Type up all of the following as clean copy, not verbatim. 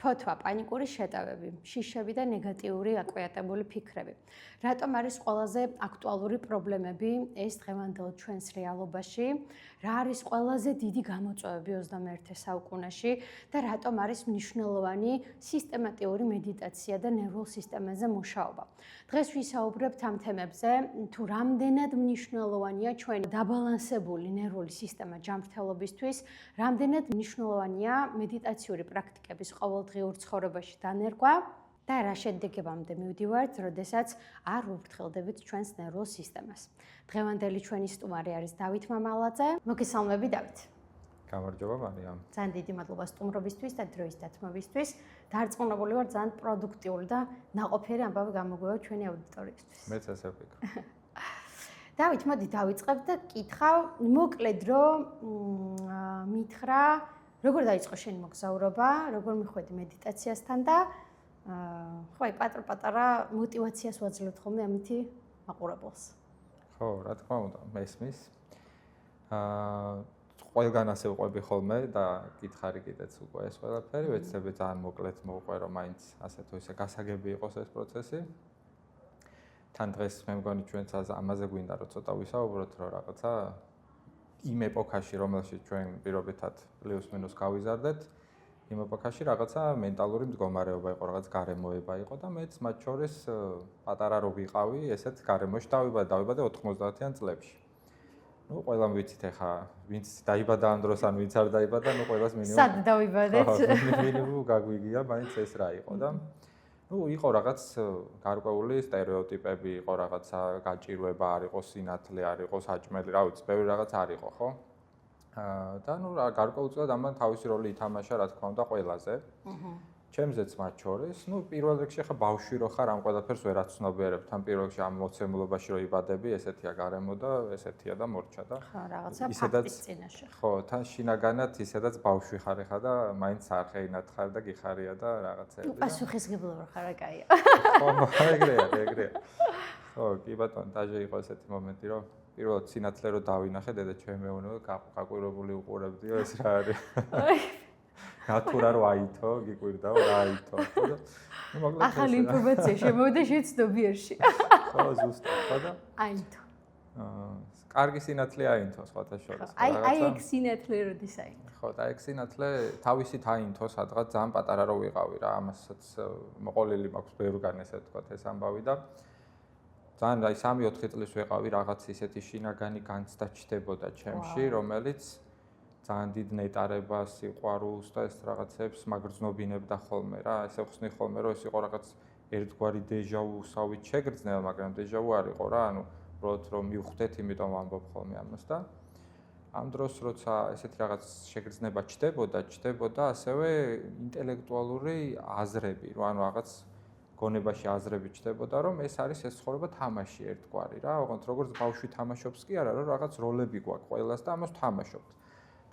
ფოთვა, პანიკური შეტევები, შიშები და ნეგატიური აკვიატებული ფიქრები. რატომ არის ყველაზე აქტუალური პრობლემები ეს დღევანდელ ჩვენს რეალობაში? რა არის ყველაზე დიდი გამოწვევები 21 საუკუნეში და რატომ არის მნიშვნელოვანი სისტემატიური მედიტაცია და ნერვულ სისტემაზე მუშაობა? დღეს ვისაუბრებთ ამ თემებზე, თუ რამდენად მნიშვნელოვანია ჩვენი დაბალანსებული ნერვული სისტემა ჯანმრთელობისთვის, რამდენად მნიშვნელოვანია მედიტაციური პრაქტიკების ყოველდღიურ ცხოვრებაში დანერგვა და რა შედეგებამდე მივდივართ, როდესაც არ ვუფრთხილდებით ჩვენს ნერვულ სისტემას. დღევანდელი ჩვენი სტუმარი არის დავით მამალაძე. მოგესალმები დავით. გამარჯობა მარიამ. ძალიან დიდი მადლობა სტუმრობისთვის და დროის დათმობისთვის. დარწმუნებული ვარ, ძალიან პროდუქტიული და ნაყოფიერი ამბავი გამოგვივა ჩვენი აუდიტორიისთვის. მეც ასე ვფიქრობ. დავით, მოდი დავიწყებ და კითხავ, მოკლედ რომ მითხრა, როგორ დაიწყო შენი მოგზაურობა, როგორ მიხვედი მედიტაციასთან და ხო, აი პატარ-პატარა мотиваციას ვაძლევთ ხოლმე ამითი მაყურებელს. ხო, რა თქმა უნდა, მესმის. ყველგან ასე ვყვები ხოლმე და კითხარი კიდეც უკვე ეს ყველაფერი, ვეცდები ძალიან მოკლედ მოვყვე, რომ მაინც ასე თუ ისე გასაგები იყოს ეს პროცესი. თან დღეს მე მგონი ჩვენც ამაზე გვინდა რომ ცოტა ვისაუბროთ, რომ რაღაცა იმ ეპოქაში, რომელშიც ჩვენ პირობითად პლუს-მინუს გავიზარდეთ, იმ ეპოქაში რაღაცა მენტალური მდგომარეობა იყო, რაღაც გარემოება იყო და მეც მათ შორის პატარა რო ვიყავი, ესეც გარემოში დავიბადე 90-იან წლებში. ნუ ყველამ ვიცით ახლა, ვინც დაიბადა ამ დროს, ან ვინც არ დაიბადა, ნუ ყველას მინიმუმ სად დავიბადეთ? მინიმუმ გაგვიგია, მაინც ეს რა იყო და ნუ იყო რაღაც გარკვეული სტერეოტიპები, იყო რაღაცა გაჭირვება, არ იყო სინათლე, არ იყო საჭმელი, რა ვიცი, ბევრი რაღაც არ იყო, ხო? და ნუ გარკვეულწილად ამან თავისი როლი ითამაშა, რა თქმა უნდა, ყველაზე. ჩემზეც მათ შორის, ნუ პირველ რიგში ხა ბავშვი რო ხარ, ამ ყველაფერს ვერ აცნობიერებ, თან პირველ რიგში ამ მოცემულობაში რო იბადები, ესეთია გარემო და ესეთია და მორჩა და ხო, რაღაცა ფაქტის წინაშე. ხო, თან შინაგანად ისედაც ბავშვი ხარ ხა და მაინც არხეინად ხარ და გიხარია და რაღაცები. პასუხისმგებლობა ხარ, კაია. ხო, ეგრეა. ხო, კი ბატონო, დაჟე იყო ესეთი მომენტი, რომ პირველად სინათლე რო დავინახე, დედა ჩემი მეუბნება, გაყვირებული უყურებდიო, ეს რა არის? ნატურა რო აითო, გიკვირდაო, რა აითო. ახალი ინფორმაცია შემოვიდა შეცნობიერში. ხო, ზუსტად, ხო და აითო. კარგი სინათლე აითო, სხვათა შორის. აი ეგ სინათლე როდის აითო? ხო, და ეგ სინათლე თავისით აითო, სადღაც ძალიან პატარა რო ვიყავი რა, ამასაც მოყოლილი მაქვს ბევრგან ესე ვთქვათ ეს ამბავი და ძალიან აი 3-4 წლის ვიყავი რაღაც ისეთი შინაგანი განცდა ჩდებოდა ჩემში, რომელიც ძალიან დიდ ნეტარებას, სიყვარულს და ეს რაღაცებს მაგრზნობინებდა ხოლმე რა. ესე ხსნი ხოლმე, რომ ეს იყო რაღაც ერთგვარი დეჟავუსავით შეგრძნევა, მაგრამ დეჟავუ არ იყო რა, ანუ უბრალოდ რომ მივხვდეთ, იმიტომ ვამბობ ხოლმე ამას და ამ დროს როცა ესეთი რაღაც შეგრძნება ჩდებოდა ასევე ინტელექტუალური აზრები, რომ ანუ რაღაც გონებაში აზრები ჩდებოდა, რომ ეს არის ეს ცხოვრება თამაში ერთგვარი რა, ოღონდ როგორც ბავშვი თამაშობს კი არა, რომ რაღაც როლები გვაქვს ყველას და ამას თამაშობთ.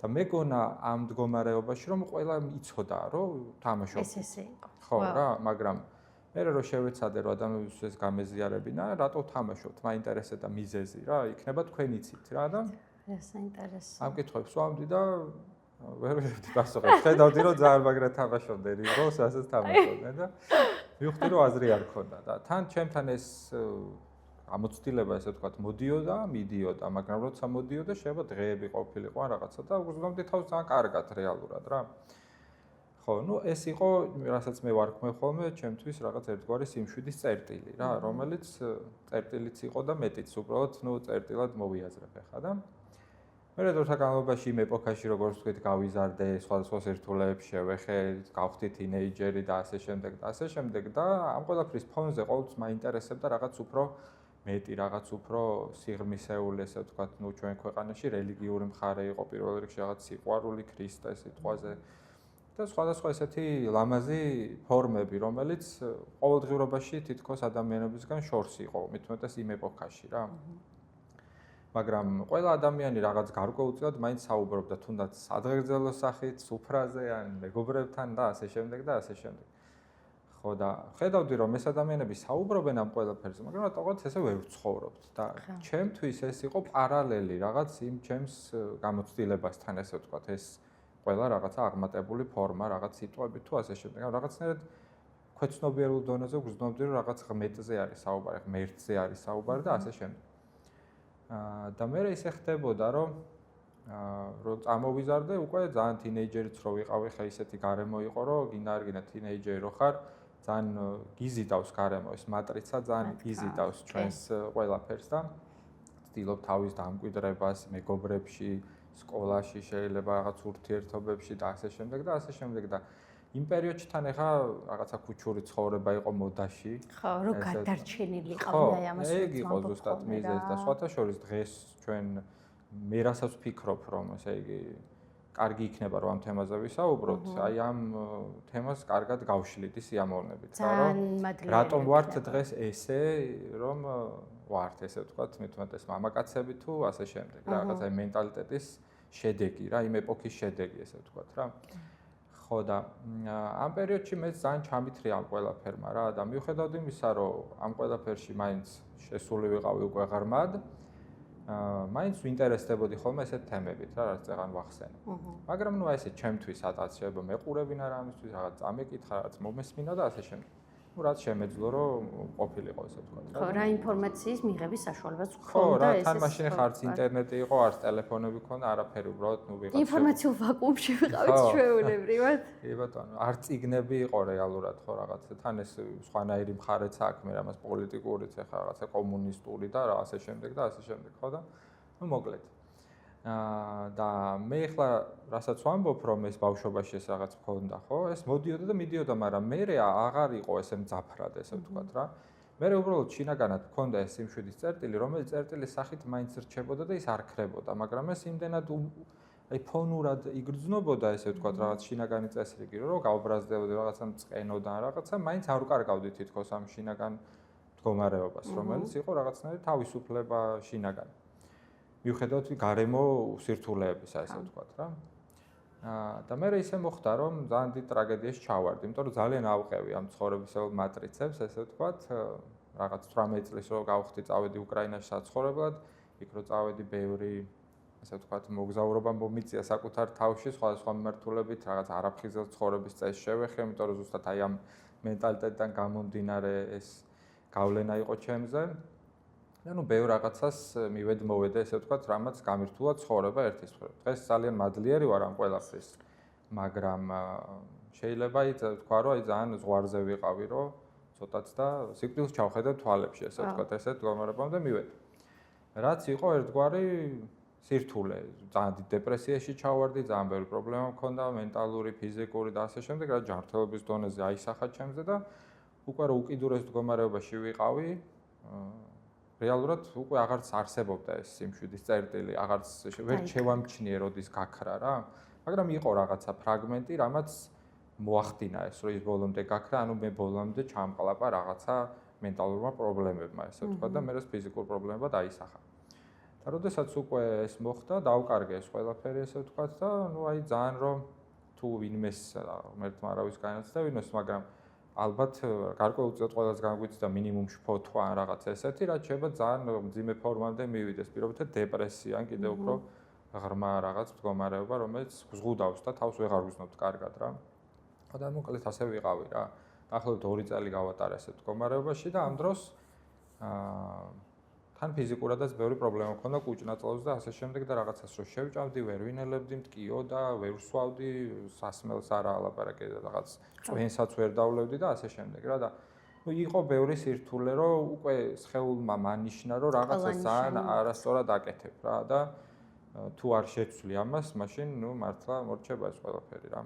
და მეგონა ამ მდგომარეობაში რომ ყველა იცოდა რომ თამაშობს. ესე იყო. ხო რა, მაგრამ მე რომ შევეცადე რომ ადამიანებს ეს გამეზიარებინა, რატო თამაშობთ? მაინტერესე და მიზეზი რა, იქნება თქვენ იცით რა და ეს საინტერესო. ამ კითხვებს ვამბდი და ვერ ვიღებდი პასუხებს. ხედავდი რომ ძალიან მაგრა თამაშობდნენ რიგოს, ასეც თამაშობდნენ და მივხვდი რომ აზრი არ ქონდა და თან ჩემთან ეს ამოცდილება ესე ვთქვათ მიდიოდა, მაგრამ როცა მოდიოდა, შეიძლება დღეები ყოფილიყო ან რაღაცა და უგზნობდი თავს ძალიან კარგად რეალურად რა. ხო, ნუ ეს იყო, რასაც მე ვარქმევ ხოლმე, ჩემთვის რაღაც ერთგვარი სიმშვიდის წერტილი რა, რომელიც წერტილიც იყო და მეტიც უბრალოდ, ნუ წერტილად მოვიაზრებ ახლა და მე როცა განმავლობაში იმ ეპოქაში როგორც ვთქვით, გავიზარდე, სხვადასხვა სირთულეებს შევეხე, გავხდი თინეიჯერი და ასე შემდეგ და ამ ყველაფრის ფონზე ყოველთვის მაინტერესებდა რაღაც უფრო მეტი რაღაც უფრო სიღრმისეული, ესე ვთქვათ, ნუ ჩვენ ქვეყანაში რელიგიური მხარე იყო პირველ რიგში რაღაც სიყვარული ქრისტეს სიტყვაზე და სხვადასხვა ესეთი ლამაზი ფორმები, რომელიც ყოველდღიურობაში თითქოს ადამიანებისგან შორს იყო, მით უმეტეს იმ ეპოქაში რა. მაგრამ ყველა ადამიანი რაღაც გარკვეულწილად მაინც საუბრობდა თუნდაც სადღეგრძელო სახით, სუფრაზე ან მეგობრებთან და ასე შემდეგ და ასე შემდეგ. ხო და ხედავდი რომ ეს ადამიანები საუბრობენ ამ ყველაფერზე, მაგრამ რატოღაც ესე ვერ ვცხოვრობთ და ჩემთვის ეს იყო პარალელი რაღაც იმ ჩემს გამოცდილებასთან, ესე ვთქვათ, ეს ყველა რაღაცა აღმატებული ფორმა, რაღაც სიტყვები თუ ასე შემდეგ. ან რაღაცნაირად ქვეცნობიერულ დონეზე გრძნობდი, რომ რაღაც ღმერთზე არის საუბარი, ღმერთზე არის საუბარი და ასე შემდეგ. და მე ისე ხდებოდა, რომ წამოვიზარდე უკვე ძალიან თინეიჯერიც რო ვიყავი, ხა ისეთი გარემო იყო, რომ გინდა არ გინდა თინეიჯერი რო ხარ, ძალიან გიზიდავს გარემო ეს მატრიცა, ძალიან გიზიდავს ჩვენს ყველაფერს და ვცდილობ თავის დამკვიდრებას მეგობრებში, სკოლაში, შეიძლება რაღაც ურთიერთობებში და ასე შემდეგ და ასე შემდეგ და იმ პერიოდში თან ახლა რაღაცა ქუჩური ცხოვრება იყო მოდაში. ხო, რო გადარჩენილი ყავდა ამას. ეგ იყო ზუსტად მიზეზი და სხვათა შორის დღეს ჩვენ მე რასაც ვფიქრობ, რომ ესე იგი კარგი იქნება რომ ამ თემაზე ვისაუბროთ, აი ამ თემას კარგად გავშლით სიამოვნებით, რატომ ვართ დღეს ესე, რომ ვართ ესე ვთქვათ, მithumetes მამაკაცები თუ ასე შემდეგ, რაღაცა მენტალიტეტის შედეგი რა, იმ ეპოქის შედეგი ესე ვთქვათ რა. ხო და ამ პერიოდში მე ძალიან ჩამithრე ამ ყველაფერმა რა და მიუხედავად იმისა, რომ ამ ყველაფერში მაინც შესული ვიყავი უკვე ღრმად, მაინც ვინტერესდებოდი ხოლმე ესეთ თემებით რა, რაც წეგან ვახსენე. მაგრამ ნუ ესე ჩემთვის სადაც შეიძლება მეყურებინა რამისთვის, რაღაც წამეკითხა, რაღაც მომესმინა და ასე შემდეგ. ნუ რაც შემეძლო რომ ყოფილიყო ესე ვთქვათ რა. ხო, რა ინფორმაციის მიღების საშუალებაც ხო, ჰქონდა რა, თან მაშინ ხარც ინტერნეტი იყო, არც ტელეფონები ქონდა, არაფერი უბრალოდ ნუ ვიღაც ინფორმაციულ ვაკუუმში ვიყავით ჩვეულებრივად. კი ბატონო, არც ციგნები იყო რეალურად ხო რაღაცა, თან ეს სხვანაირი მხარეც აქვს, მე რამას პოლიტიკურიც ახლა რაღაცა კომუნისტური და რა ასე შემდეგ და ასე შემდეგ, ხო და ნუ მოკლედ. და მე ახლა რასაც ვამბობ, რომ ეს ბავშვობაში ეს რაღაც მქონდა, ხო? ეს მოდიოდა და მიდიოდა, მაგრამ მე აღარ იყო ესე მძაფრად, ესე ვთქვათ რა. მე უბრალოდ შინაგანად მქონდა ეს სიმშვიდის წერტილი, რომელიც წერტილის სახით მაინც რჩებოდა და ის არ ქრებოდა, მაგრამ ეს იმდენად აი ფონურად იგრძნობოდა, ესე ვთქვათ, რაღაც შინაგანი წესრიგი, რომ გავბრაზდებოდი რაღაცა მწყენოდა, რაღაცა მაინც არ უკარგავდი თითქოს ამ შინაგან მდგომარეობას, რომელიც იყო რაღაცნაირი თავისუფლება შინაგანი. მიუხედავად გარემო უსირთულეებისა, ასე ვთქვათ რა. და მე ისე მოხდა, რომ ძალიან დიდ ტრაგედიაში ჩავარდი, იმიტომ რომ ძალიან ავყევი ამ ცხოვრებისეულ მატრიცებს, ესე ვთქვათ, რაღაც 18 წლის რო გავხდი, წავედი უკრაინაში საცხოვრებლად, იქ რო წავედი ბევრი, ესე ვთქვათ, მოგზაურობა მომიწია საკუთარ თავში, სხვადასხვა მიმართულებით, რაღაც არაფხიზელ ცხოვრების წესს შევეხე, იმიტომ რომ ზუსტად აი ამ მენტალიტეტიდან გამომდინარე ეს გავლენა იყო ჩემზე. და ნუ ბევრ რაღაცას მივედ-მოვედა, ესე ვთქვათ, რამაც გამირთულა ცხოვრება ერთის მხრივ. დღეს ძალიან მადლიერი ვარ ამ ყველაფრის, მაგრამ შეიძლება თქვა, რომ აი ძალიან ზღვარზე ვიყავი, რომ ცოტაც და სიკვდილს ჩავხედე თვალებში, ესე ვთქვათ, ესეთ მდგომარეობამდე მივედი. რაც იყო ერთგვარი სირთულე, ძალიან დიდ დეპრესიაში ჩავარდი, ძალიან ბევრი პრობლემა მქონდა, მენტალური, ფიზიკური და ასე შემდეგ, რა ჯანმრთელობის დონეზე აისახა ჩემზე და უკვე რო უკიდურეს მდგომარეობაში ვიყავი, რეალურად უკვე აღარც არსებობდა ეს სიმშვიდის წერტილი, აღარც ვერ შევამჩნიე როდის გაქრა რა. მაგრამ იყო რაღაცა ფრაგმენტი, რამაც მოახდინა ეს, რომ ის ბოლომდე გაქრა, ანუ მე ბოლომდე ჩამყლაპა რაღაცა მენტალურმა პრობლემებმა, ესე ვთქვათ და მე ეს ფიზიკურ პრობლემებად აისახა. და როდესაც უკვე ეს მოხდა, დავკარგე ეს ყველაფერი, ესე ვთქვათ და ნუ აი ძალიან რომ თუ ვინმეს ღმერთმა არავის განაცდა ვინმეს, მაგრამ ალბათ გარკვეულწილად ყველას განგვიცდა მინიმუმ შფოთვა ან რაღაც ესეთი, რაც შეიძლება ძალიან მძიმე ფორმამდე მივიდეს, პირობითად დეპრესია, ან კიდევ უფრო ღრმა რაღაც მდგომარეობა, რომელიც ზღუდავს და თავს ვეღარ ვიზნობთ კარგად რა. და მოკლედ ასე ვიყავი რა. დაახლოებით 2 წელი გავატარე ესეთ მდგომარეობაში და ამ დროს თან ფიზიკურადაც ბევრი პრობლემა მქონდა კუჭ-ნაწლავზე და ასე შემდეგ და რაღაცას რო შევჭამდი, ვერ ვინელებდი, მткиოდა, ვერ ვსვავდი, სასმელს არა ალაპარაკე და რაღაც წვენსაც ვერ დავლევდი და ასე შემდეგ რა და ნუ იყო ბევრი სირთულე, რომ უკვე სხეულმა მანიშნა, რომ რაღაცა ძალიან არასწორად აკეთებ რა და თუ არ შეცვლი ამას, მაშინ ნუ მართლა მორჩება ეს ყველაფერი რა.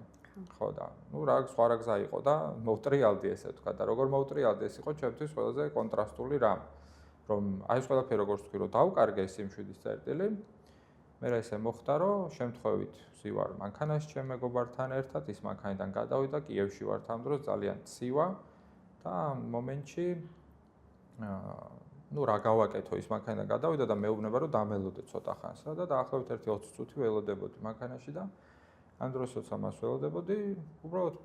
ხო და ნუ რა სხვა რა გზა იყო და მოვტრიალდი ესე თქვა და როგორ მოვტრიალდი ეს იყო ჩემთვის ყველაზე კონტრასტული რამ. რომ აი ეს ყველაფერი როგორც თქვი რომ დავკარგე სიმშვიდის წერტილი მე რა ესე მოხდა რომ შემთხვევით ვსივარ მანქანაში ჩემ მეგობართან ერთად ის მანქანიდან გადავიდა კიევში ვარ ამ დროს ძალიან ცივა და ამ მომენტში ნუ რა გავაკეთო ის მანქანიდან გადავიდა და მეუბნება რომ დამელოდე ცოტა ხანსა და დაახლოებით 1-20 წუთი ველოდებოდი მანქანაში და ამ დროს როცა მას ველოდებოდი უბრალოდ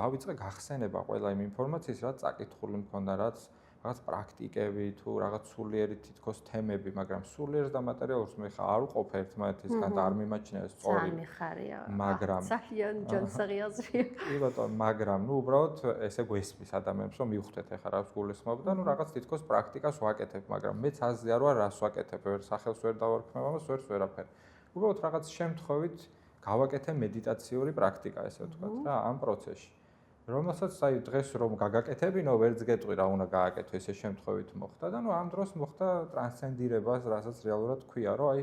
დავიწყე გახსენება ყველა იმ ინფორმაციის რაც წაკითხული მქონდა რაც რაღაც პრაქტიკები თუ რაღაც სულიერი თითქოს თემები, მაგრამ სულიერს და მატერიალურს მე ხა არ უყოფ ერთმანეთისგან და არ მიმაჩნია ეს სწორი. ძალიან მიხარია. მაგრამ ძალიან ჯანსაღი აზრია. კი ბატონო, მაგრამ ნუ უბრალოდ ესე გვესმის ადამიანებს რომ მივხვდეთ ახლა რა გულისხმობ და ნუ რაღაც თითქოს პრაქტიკას ვაკეთებ, მაგრამ მეც აზრი არ ვარ რას ვაკეთებ, ვერ სახელს ვერ დავარქმევ ამას, ვერც ვერაფერი. უბრალოდ რაღაც შემთხვევით გავაკეთე მედიტაციური პრაქტიკა, ესე ვთქვათ რა, ამ პროცესში. რომელსაც აი დღეს რომ გაგაკეთებინო, ვერც გეტყვი რა უნდა გააკეთო, ესე შემთხვევით მოხდა და ნუ ამ დროს მოხდა ტრანსცენდირებას, რასაც რეალურად ქვია, რომ აი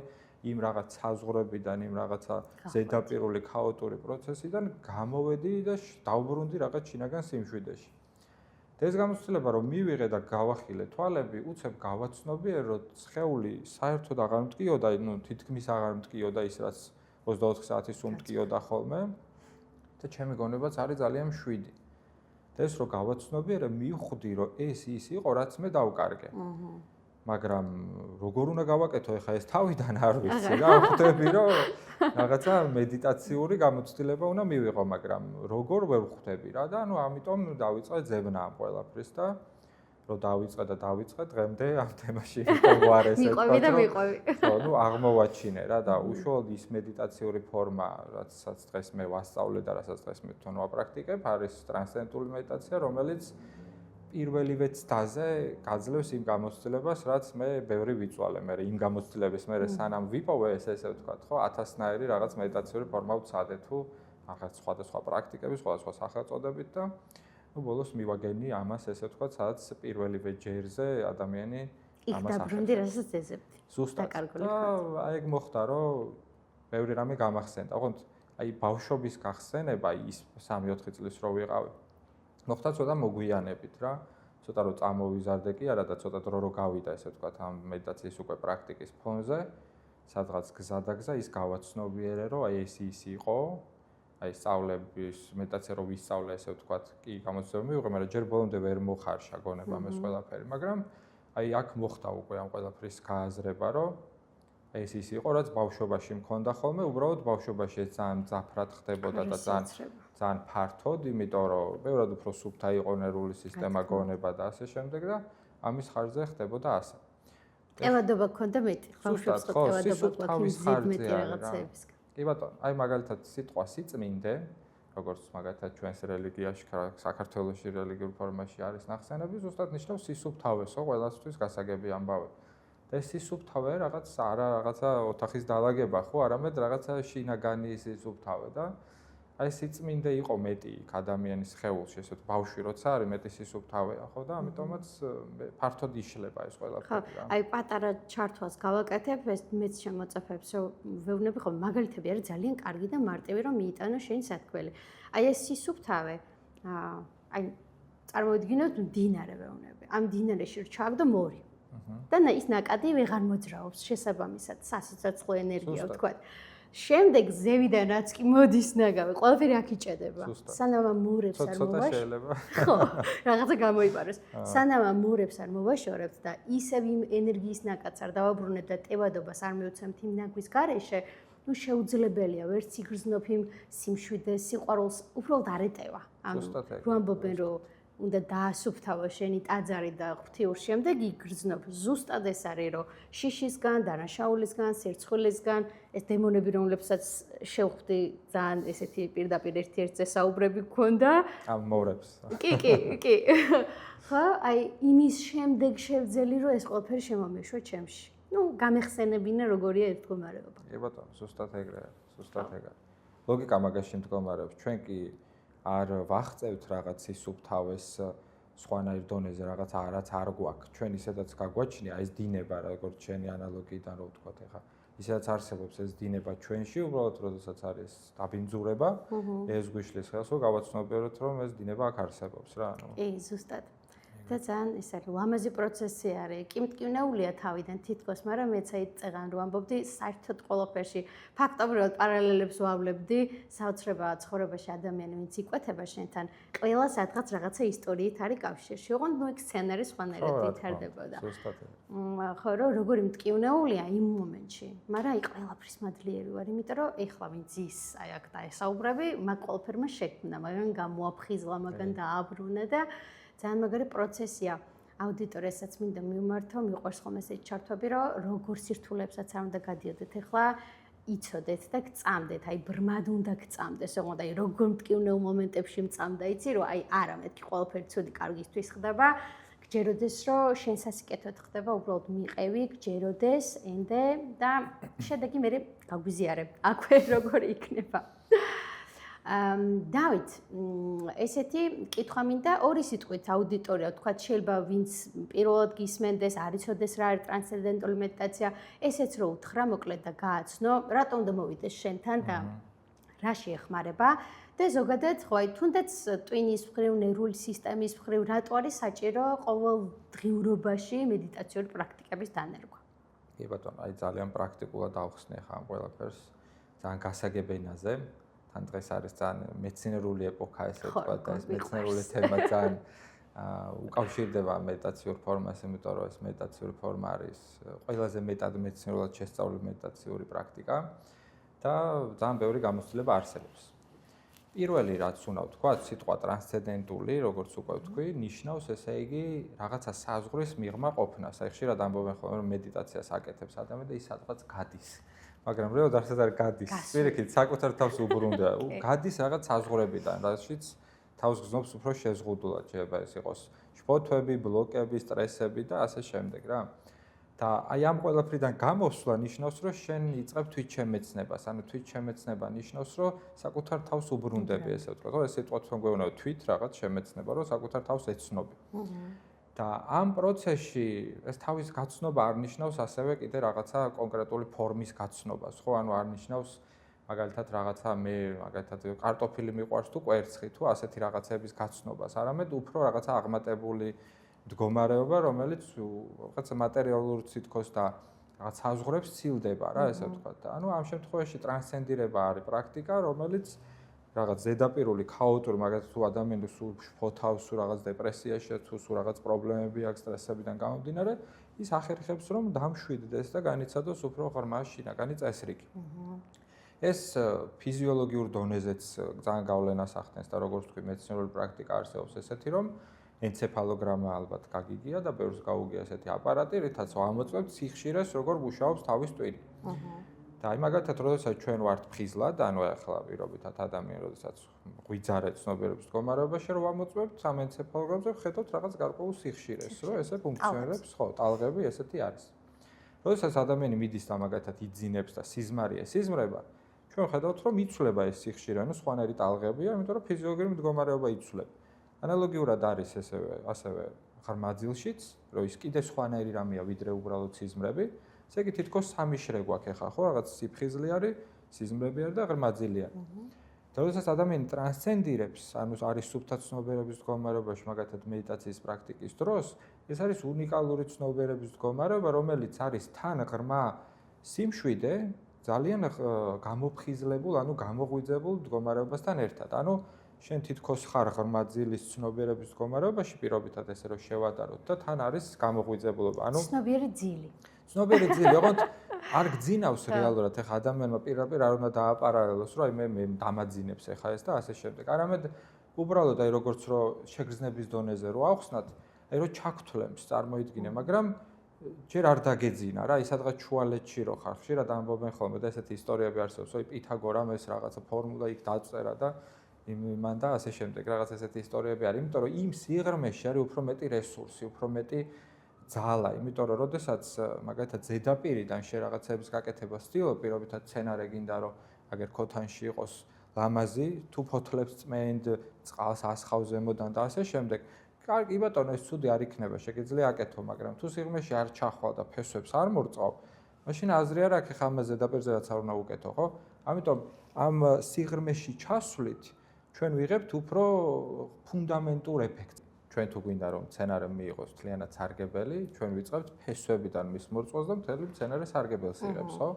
იმ რაღაც საზღვრებიდან, იმ რაღაცა ზედაპირული ქაოტური პროცესიდან გამოვედი და დავბრუნდი რაღაც შინაგან სიმშვიდეში. და ეს გამოცდილება რომ მივიღე და გავახილე თვალები, უცებ გავაცნობიერე, რომ სხეული საერთოდ აღარ მტკიოდა, ნუ თითქმის აღარ მტკიოდა ის რაც 24 საათის უმტკიოდა ხოლმე. და ჩემი გონებაც არის ძალიან მშვიდი. და ეს რო გავაცნობიერე, მივხვდი, რომ ეს ის იყო, რაც მე დავკარგე. მაგრამ როგორ უნდა გავაკეთო ახლა ეს თავიდან არ ვიცი რა, ხვდები რომ რაღაცა მედიტაციური გამოცდილება უნდა მივიღო, მაგრამ როგორ ვერ ხვდები რა და ამიტომ დავიწყე ძებნა ამ ყველაფრის და რომ დავიწყე დღემდე ამ თემაში ვარ ესე ვთქვა. მიყვები და მიყვები. ხო, აღმოვაჩინე რა და უშუალოდ ის მედიტაციური ფორმა, რაცაც დღეს მე ვასწავლე და რასაც დღეს მე თვითონ ვაპრაქტიკებ, არის ტრანსცენდენტული მედიტაცია, რომელიც პირველივე ცდაზე გაძლევს იმ გამოცდილებას, რაც მე ბევრი ვიწვალე. მე იმ გამოცდილების მე სანამ ვიპოვე ესე ვთქვათ, ხო, 1000-ნაირი რაღაც მედიტაციური ფორმა ვცადე თუ რაღაც სხვადასხვა პრაქტიკები, სხვადასხვა სახელწოდებით და ბოლოს მივაგენი ამას ესე ვთქვათ, სადაც პირველივე ჯერზე ადამიანი ამას დაბრუნდი, რასაც ეძებდი. ზუსტად. აი ეგ მოხდა, რომ ბევრი რამე გამახსენდა. ოღონდ აი ბავშვობის გახსენება ის 3-4 წლის რო ვიყავი. მოხდა ცოტა მოგვიანებით რა. ცოტა რო წამოვიზარდე კი არა და ცოტა დრო რო გავიდა ესე ვთქვათ ამ მედიტაციის უკვე პრაქტიკის ფონზე, სადღაც გზადაგზა ის გავაცნობიერე, რომ აი ეს ის იყო. აი სწავლების მედიტაცია რო ვისწავლე ესე ვთქვათ, კი გამოცდილება მივიღე, მაგრამ ჯერ ბოლომდე ვერ მოხარშა გონებამ ეს ყველაფერი, მაგრამ აი აქ მოხდა უკვე ამ ყველაფრის გააზრება, რომ ეს ის იყო, რაც ბავშვობაში მქონდა ხოლმე, უბრალოდ ბავშვობაში ეს ძალიან მძაფრად ხდებოდა და ძალიან ფართოდ, იმიტომ რომ ბევრად უფრო სუფთა იყო ნერვული სისტემა, გონება და ასე შემდეგ და ამის ხარჯზე ხდებოდა ასე. ტევადობა გქონდა მეტი, ბავშვებს ხო ტევადობა გქონდა მეტი რაღაცეებისგან. კი ბატონო, აი მაგალითად სიტყვა სიწმინდე, როგორც მაგალითად ჩვენს რელიგიაში, საქართველოში რელიგიურ ფორმაში არის ნახსენები, ზუსტად ნიშნავს სისუფთავესო, ყველასთვის გასაგები ამბავი. და ეს სისუფთავე რაღაც არა რაღაცა ოთახის დალაგება ხო, არამედ რაღაცა შინაგანი სისუფთავე და აი სიწმინდე იყო მეტი ადამიანის სხეულში, ესეთ ბავშვი როცა არის მეტი სისუფთავეა ხო და ამიტომაც ფართოდ იშლება ეს ყველაფერი რა. აი პატარა ჩართვას გავაკეთებ, ეს მეც შემოწაფებს, რომ ვეუბნები ხოლმე მაგალითები არის ძალიან კარგი და მარტივი რომ მიიტანო შენი სათქმელი. აი ეს სისუფთავე აი წარმოვიდგინოთ მდინარე ვეუბნები. ამ მდინარეში რო ჩააგდო მორი. და ის ნაკადი ვეღარ მოძრაობს შესაბამისად სასიცოცხლო ენერგია ვთქვათ. შემდეგ ზევიდან რაც კი მოდის ნაგავი, ყველაფერი აქ იჭედება. სანამ მურებს არ მოვაშორებთ. შეიძლება. ხო, რაღაცა გამოიპაროს. სანამ მურებს არ მოვაშორებთ და ისევ იმ ენერგიის ნაკადს არ დავაბრუნებ და ტევადობას არ მივცემთ იმ ნაგვის გარეშე, ნუ შეუძლებელია ვერც იგრძნობ იმ სიმშვიდეს, სიყვარულს, უბრალოდ არ ეტევა. ანუ რო ამბობენ რომ უნდა დაასუფთავო შენი ტაძარი და ღვთიურ შემდეგ იგრძნობ. ზუსტად ეს არის, რომ შიშისგან, დანაშაულისგან, სირცხვილისგან, ეს დემონები, რომლებსაც შევხვდი, ძალიან ესეთი პირდაპირ ერთ-ერთი საუბრები გქონდა. ამ მორებს. კი. ხო, აი იმის შემდეგ შევძელი, რომ ეს ყველაფერი შემომეშვა ჩემში. ნუ გამეხსენებინა როგორია ერთგომარეობა. კი ბატონო, ზუსტად ეგრეა. ლოგიკა მაგაში მდგომარეობს. ჩვენ კი არ ვახწევთ რაღაც სისუფთავეს სხვანაირ დონეზე რაღაც რაც არ გვაქვს. ჩვენ ისედაც გაგვაჩნია ეს დინება, როგორც ჩვენი ანალოგიიდან რო ვთქვათ, ეხა ისედაც არსებობს ეს დინება ჩვენში, უბრალოდ როდესაც არის დაბინძურება, ეს გვიშლის ხელს, რომ გავაცნობიეროთ, რომ ეს დინება აქ არსებობს რა, ანუ. კი, ზუსტად. და ძალიან ეს არის ლამაზი პროცესი არის. კი მტკივნეულია თავიდან თითქოს, მაგრამ მეც აი წეღან რო ამბობდი, საერთოდ ყველაფერში ფაქტობრივად პარალელებს ვავლებდი, საოცრებაა ცხოვრებაში ადამიანი ვინც იკვეთება შენთან, ყველა სადღაც რაღაცა ისტორიით არის კავშირში. ოღონდ ნუ იქ სცენარი სხვანაირად ვითარდებოდა. ხო, როგორი მტკივნეულია იმ მომენტში, მაგრამ აი ყველაფრის მადლიერი ვარ, იმიტომ რომ ეხლა ვინც ის აი აქ დაესაუბრები, მაგ ყველაფერმა შექმნა, მაგან გამოაფხიზლა, მაგან დააბრუნა და ძალიან მაგარი პროცესია. აუდიტორიასაც მინდა მივმართო, მიყვარს ხომ ესეთი ჩართვები, რომ როგორ სირთულეებსაც არ უნდა გადიოდეთ. ეხლა იცოდეთ და გწამდეთ, აი ბრმად უნდა გწამდეს, ოღონდ აი როგორ მტკივნეულ მომენტებში მწამდა, იცი, რომ აი არა მეთქი ყველაფერი ცუდი კარგისთვის ხდება. გჯეროდეს, რომ შენ სასიკეთოდ ხდება, უბრალოდ მიყევი, გჯეროდეს, ენდე და შედეგი მე გაგვიზიარებ. აქვე როგორ იქნება. დავით, ესეთი კითხვა მინდა ორი სიტყვით აუდიტორია, თქვა შეიძლება ვინც პირველად გისმენდეს, არ იცოდეს რა არის ტრანსცენდენტული მედიტაცია, ესეც რო უთხრა მოკლედ და გააცნო, რატომ უნდა მოვიდეს შენთან და რა შეეხმარება და ზოგადად, ხო, აი თუნდაც ტვინის მხრივ, ნერვული სისტემის მხრივ, რატო არის საჭირო ყოველდღიურობაში მედიტაციური პრაქტიკების დანერგვა? კი ბატონო, აი ძალიან პრაქტიკულად ავხსნე ხა ამ ყველაფერს, ძალიან გასაგებენაზე. თან დღეს არის ძალიან მეცნიერული ეპოქა, ესე ვთქვა და ეს მეცნიერული თემა ძალიან უკავშირდება მედიტაციურ ფორმას, იმიტომ რომ ეს მედიტაციური ფორმა არის ყველაზე მეტად მეცნიერულად შესწავლილი მედიტაციური პრაქტიკა და ძალიან ბევრი გამოცდილება არსებობს. პირველი რაც უნდა ვთქვა, სიტყვა ტრანსცენდენტული, როგორც უკვე ვთქვი, ნიშნავს ესე იგი რაღაცა საზღვრის მიღმა ყოფნას. აი ხშირად ამბობენ ხოლმე რომ მედიტაციას აკეთებს ადამიანი და ის სადღაც გადის. მაგრამ რეალურად არც არ გადის. პირიქით, საკუთარ თავს უბრუნდება. გადის რაღაც საზღვრებიდან, რაშიც თავს გზნობს უფრო შეზღუდულად, შეიძლება ეს იყოს შფოთვები, ბლოკები, სტრესები და ასე შემდეგ რა. და აი ამ ყველაფრიდან გამოსვლა ნიშნავს, რომ შენ იწყებ თვითშემეცნებას. ანუ თვითშემეცნება ნიშნავს, რომ საკუთარ თავს უბრუნდები, ესე ვთქვათ. ხო, ეს სიტყვა თქვენ გვეუბნება თვით რაღაც შემეცნება, რომ საკუთარ თავს ეცნობი. და ამ პროცესში ეს თავის გაცნობა არ ნიშნავს ასევე კიდე რაღაცა კონკრეტული ფორმის გაცნობას, ხო? ანუ არ ნიშნავს მაგალითად რაღაცა მე მაგალითად კარტოფილი მიყვარს თუ კვერცხი თუ ასეთი რაღაცების გაცნობას, არამედ უფრო რაღაცა აღმატებული მდგომარეობა, რომელიც რაღაც მატერიალურ სითქოს და რაღაც საზღვრებს ცილდება რა, ესე ვთქვათ. და ანუ ამ შემთხვევაში ტრანსცენდირება არის პრაქტიკა, რომელიც რაღაც ზედაპირული ქაოტური, მაგალითად თუ ადამიანს სულ შფოთავს, სულ რაღაც დეპრესიაშია, თუ სულ რაღაც პრობლემები აქვს სტრესებიდან გამომდინარე, ის ახერხებს რომ დამშვიდდეს და განიცადოს უფრო ღრმა შინაგანი წესრიგი. ეს ფიზიოლოგიურ დონეზეც ძალიან გავლენას ახდენს და როგორც თქვი, მეცნიერული პრაქტიკა არსებობს ესეთი, რომ ენცეფალოგრამა ალბათ გაგიგია და ბევრს გაუგია ესეთი აპარატი, რითაც ამოწმებთ სიხშირეს, როგორ მუშაობს თავის ტვინი. და აი მაგალითად, როდესაც ჩვენ ვართ ფხიზლად, ანუ ახლა პირობითად ადამიანი, როდესაც ღვიძარეთ ცნობიერების მდგომარეობაში, რომ ამოწმებთ ამ ენცეფალოგრამზე, ხედავთ რაღაც გარკვეულ სიხშირეს, რომ ესე ფუნქციონირებს, ხო, ტალღები ესეთი არის. როდესაც ადამიანი მიდის და მაგალითად იძინებს და სიზმარია სიზმრება, ჩვენ ხედავთ, რომ იცვლება ეს სიხშირე, ანუ სხვანაირი ტალღებია, იმიტომ რომ ფიზიოლოგიური მდგომარეობა იცვლება. ანალოგიურად არის ასევე ღრმა ძილშიც, რომ ის კიდე სხვანაირი რამეა, ვიდრე უბრალოდ სიზმრები. ესე იგი თითქოს სამი შრე გვაქვს ახლა, ხო, რაღაც სიფხიზლი არის, სიზმრები არის და ღრმა ძილი არის. და როდესაც ადამიანი ტრანსცენდირებს, ანუ არის სუფთა ცნობიერების მდგომარეობაში, მაგალითად მედიტაციის პრაქტიკის დროს, ეს არის უნიკალური ცნობიერების მდგომარეობა, რომელიც არის თან ღრმა სიმშვიდე, ძალიან გამოფხიზლებულ, ანუ გამოღვიძებულ მდგომარეობასთან ერთად. ანუ შენ თითქოს ხარ ღრმა ძილის ცნობიერების მდგომარეობაში, პირობითად ესე რომ შევადაროთ და თან არის გამოღვიძებულობა. ანუ ცნობიერი ძილი. ცნობიერი ძილი, ოღონდ არ გძინავს რეალურად, ეხა ადამიანმა პირდაპირ არ უნდა დააპარალელოს, რომ აი მე დამაძინებს ეხა ეს და ასე შემდეგ. არამედ უბრალოდ აი როგორც რომ შეგრძნების დონეზე რო ავხსნათ, აი რომ ჩაგთვლემს, წარმოიდგინე, მაგრამ ჯერ არ დაგეძინა რა, ის სადღაც შუალედში რო ხარ, ხშირად ამბობენ ხოლმე და ესეთი ისტორიები არსებობს, ой პითაგორამ ეს რაღაცა ფორმულა იქ დაწერა და იმან და ასე შემდეგ, რაღაც ესეთი ისტორიები არის, იმიტომ რომ იმ სიღრმეში არის უფრო მეტი რესურსი, უფრო მეტი ძალა, იმიტომ რომ როდესაც მაგალითად ზედაპირიდან შე რაღაცების გაკეთებას ვცდილობ, პირობითად სცენარე გინდა რომ აგერ ქოთანში იყოს ლამაზი, თუ ფოთლებს წმენდ, წყალს ასხავ ზემოდან და ასე შემდეგ. კი ბატონო, ეს ცუდი არ იქნება, შეგიძლია აკეთო, მაგრამ თუ სიღრმეში არ ჩახვალ და ფესვებს არ მორწყავ, მაშინ აზრი არ აქვს, ხა ამ ზედაპირზე რაც არ უნდა უკეთო, ხო? ამიტომ ამ სიღრმეში ჩასვლით ჩვენ ვიღებთ უფრო ფუნდამენტურ ეფექტს. ჩვენ თუ გვინდა რომ სცენარე მიიღოს მთლიანად სარგებელი, ჩვენ ვიწყებთ ფესვებიდან მის მორწყვას და მთელი სცენარე სარგებელს იღებს, ხო?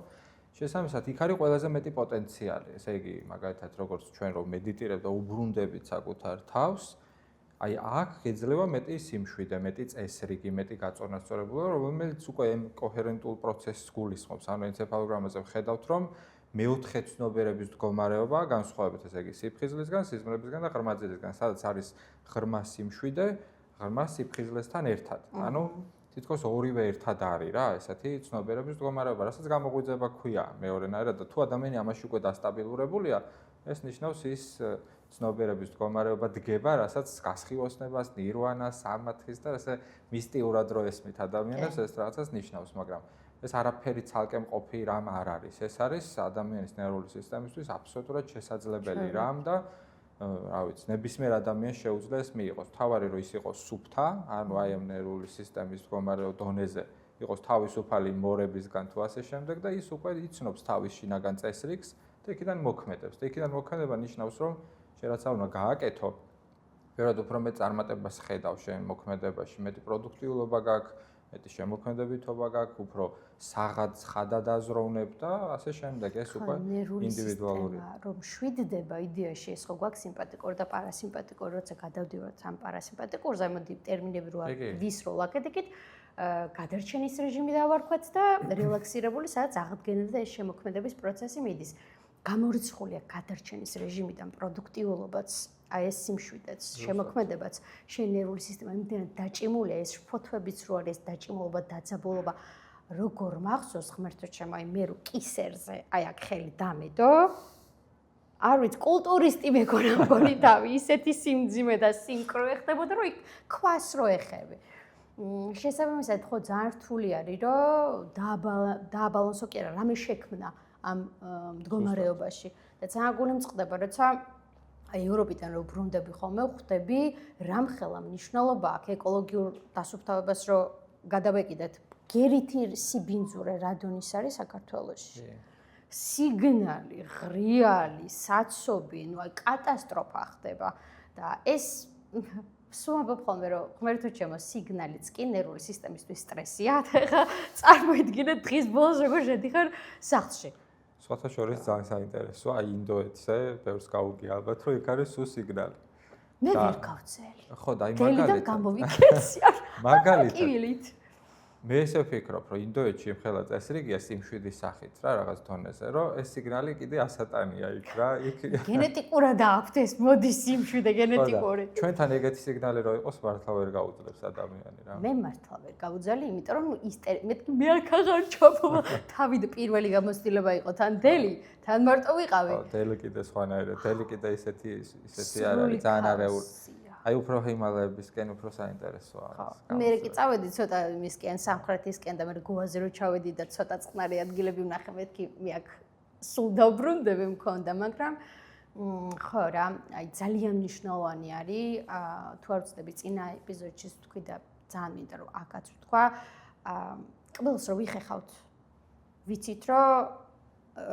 შესაბამისად, იქ არის ყველაზე მეტი პოტენციალი. ესე იგი, მაგალითად, როგორც ჩვენ რომ მედიტირებთ და უბრუნდებით საკუთარ თავს, აი აქ გეძლევა მეტი სიმშვიდე, მეტი წესრიგი, მეტი გაწონასწორებულობა, რომელიც უკვე ამ კოჰერენტულ პროცესს გულისხმობს. ანუ ენცეფალოგრამაზე ვხედავთ, რომ მეოთხე ცნობიერების მდგომარეობა განსხვავებით, ესე იგი, სიფხიზლისგან, სიზმრებისგან და ღრმა ძილისგან, სადაც არის ღრმა სიმშვიდე, ღრმა სიფხიზლესთან ერთად. ანუ თითქოს ორივე ერთად არის რა, ესეთი ცნობიერების მდგომარეობა, რასაც გამოგვიძება ქვია მეორენაირად და თუ ადამიანი ამაში უკვე დასტაბილურებულია, ეს ნიშნავს ის ცნობიერების მდგომარეობა დგება, რასაც გასხივოსნებას, ნირვანას, სამათის და ესე მისტიურად რო ესმით ადამიანებს, ეს რაღაცას ნიშნავს, მაგრამ ეს არაფერი ცალკე მყოფი რამ არ არის. ეს არის ადამიანის ნერვული სისტემისთვის აბსოლუტურად შესაძლებელი რამ და რა ვიცი, ნებისმიერ ადამიანს შეუძლია ეს მიიღოს. თავარი რომ ის იყოს სუფთა, ანუ აი ამ ნერვული სისტემის მდგომარეობის დონეზე იყოს თავისუფალი მორებისგან თუ ასე შემდეგ და ის უკვე იცნობს თავის შინაგან წესრიგს და იქიდან მოქმედებს. და იქიდან მოქმედება ნიშნავს, რომ შენ რაც უნდა გააკეთო, ბევრად უფრო მეტ წარმატებას ხედავ შენ მოქმედებაში, მეტი პროდუქტიულობა გაქვს, მეტი შემოქმედებითობა გაქვს, უფრო საღად ცხადად აზროვნებ და ასე შემდეგ. ეს უკვე ინდივიდუალურია. რომ შვიდდება იდეაში ეს ხო გვაქვს სიმპათიკურ და პარასიმპათიკურ, როცა გადავდივართ ამ პარასიმპათიკურზე, მოდი ტერმინები რო ვისროლ აკეთებით, გადარჩენის რეჟიმი დავარქვათ და რელაქსირებული, სადაც აღდგენა და ეს შემოქმედების პროცესი მიდის. გამორიცხულია გადარჩენის რეჟიმიდან პროდუქტიულობაც, აი ეს სიმშვიდეც, შემოქმედებაც, შენ ნერვული სისტემა იმდენად დაჭიმულია, ეს ფოთვებიც რო არის დაჭიმულობა, დაძაბულობა, როგორ მახსოვს ღმერთო ჩემო, აი მე რო კისერზე, აი აქ ხელი დამედო, არ ვიცი, კულტურისტი მეკონა მგონი თავი, ისეთი სიმძიმე და სიმკრო ეხდებოდა, რომ იქ ქვას რო ეხები. შესაბამისად, ხო ძალიან რთული არის, რომ დააბალანსო კი არა, რამე შექმნა ამ მდგომარეობაში და ძალიან გული მწყდება, როცა აი ევროპიდან რო ბრუნდები ხოლმე, ხვდები რამ ხელა მნიშვნელობა აქვს ეკოლოგიურ დასუფთავებას რო გადავეკიდეთ. გერითი სიბინძურე რადონის არის საქართველოში. სიგნალი, ღრიალი, საცობი, ნუ აი კატასტროფა ხდება და ეს სულამბობ ხოლმე რომ ღმერთო ჩემო სიგნალიც კი ნერვული სისტემისთვის სტრესია. ეხლა წარმოიდგინე დღის ბოლოს როგორ შედიხარ სახლში. სხვათა შორის ძალიან საინტერესოა, აი ინდოეთზე ბევრს გაუგია ალბათ, რომ იქ არის სულ სიგნალი. მე ვერ გავწელი. ხო, და აი მაგალითად გამოვიქეცი არ. მაგალითად მე ესე ვფიქრობ, რომ ინდოეთში მხოლოდ წესრიგია სიმშვიდის სახით რა რაღაც დონეზე, რომ ეს სიგნალი კიდე ასატანია იქ რა, იქ გენეტიკურად აქვს ეს მოდის სიმშვიდე გენეტიკური. ჩვენთან ეგეთი სიგნალი რო იყოს, მართლა ვერ გაუძლებს ადამიანი რა. მე მართლა ვერ გავუძალი, იმიტომ რომ მე აქ აღარ ჩავფომა. თავი პირველი გამოცდილება იყო თან დელი, თან მარტო ვიყავი. ხო, დელი კიდე სხვანაირად, დელი კიდე ისეთი არის, ძალიან არეული. აი უფრო ჰიმალაებისკენ უფრო საინტერესოა. მე კი წავედი ცოტა იმისკენ, სამხრეთისკენ და მე გოაზე რო ჩავედი და ცოტა წყნარი ადგილები ვნახე, მეთქი მე აქ სულ დაბრუნდები მქონდა, მაგრამ ხო რა, აი ძალიან მნიშვნელოვანი არის, თუ არ ვწდები წინა ეპიზოდში ვთქვი და ძალიან მინდა რომ აქაც ვთქვა, კბილს რო ვიხეხავთ, ვიცით რომ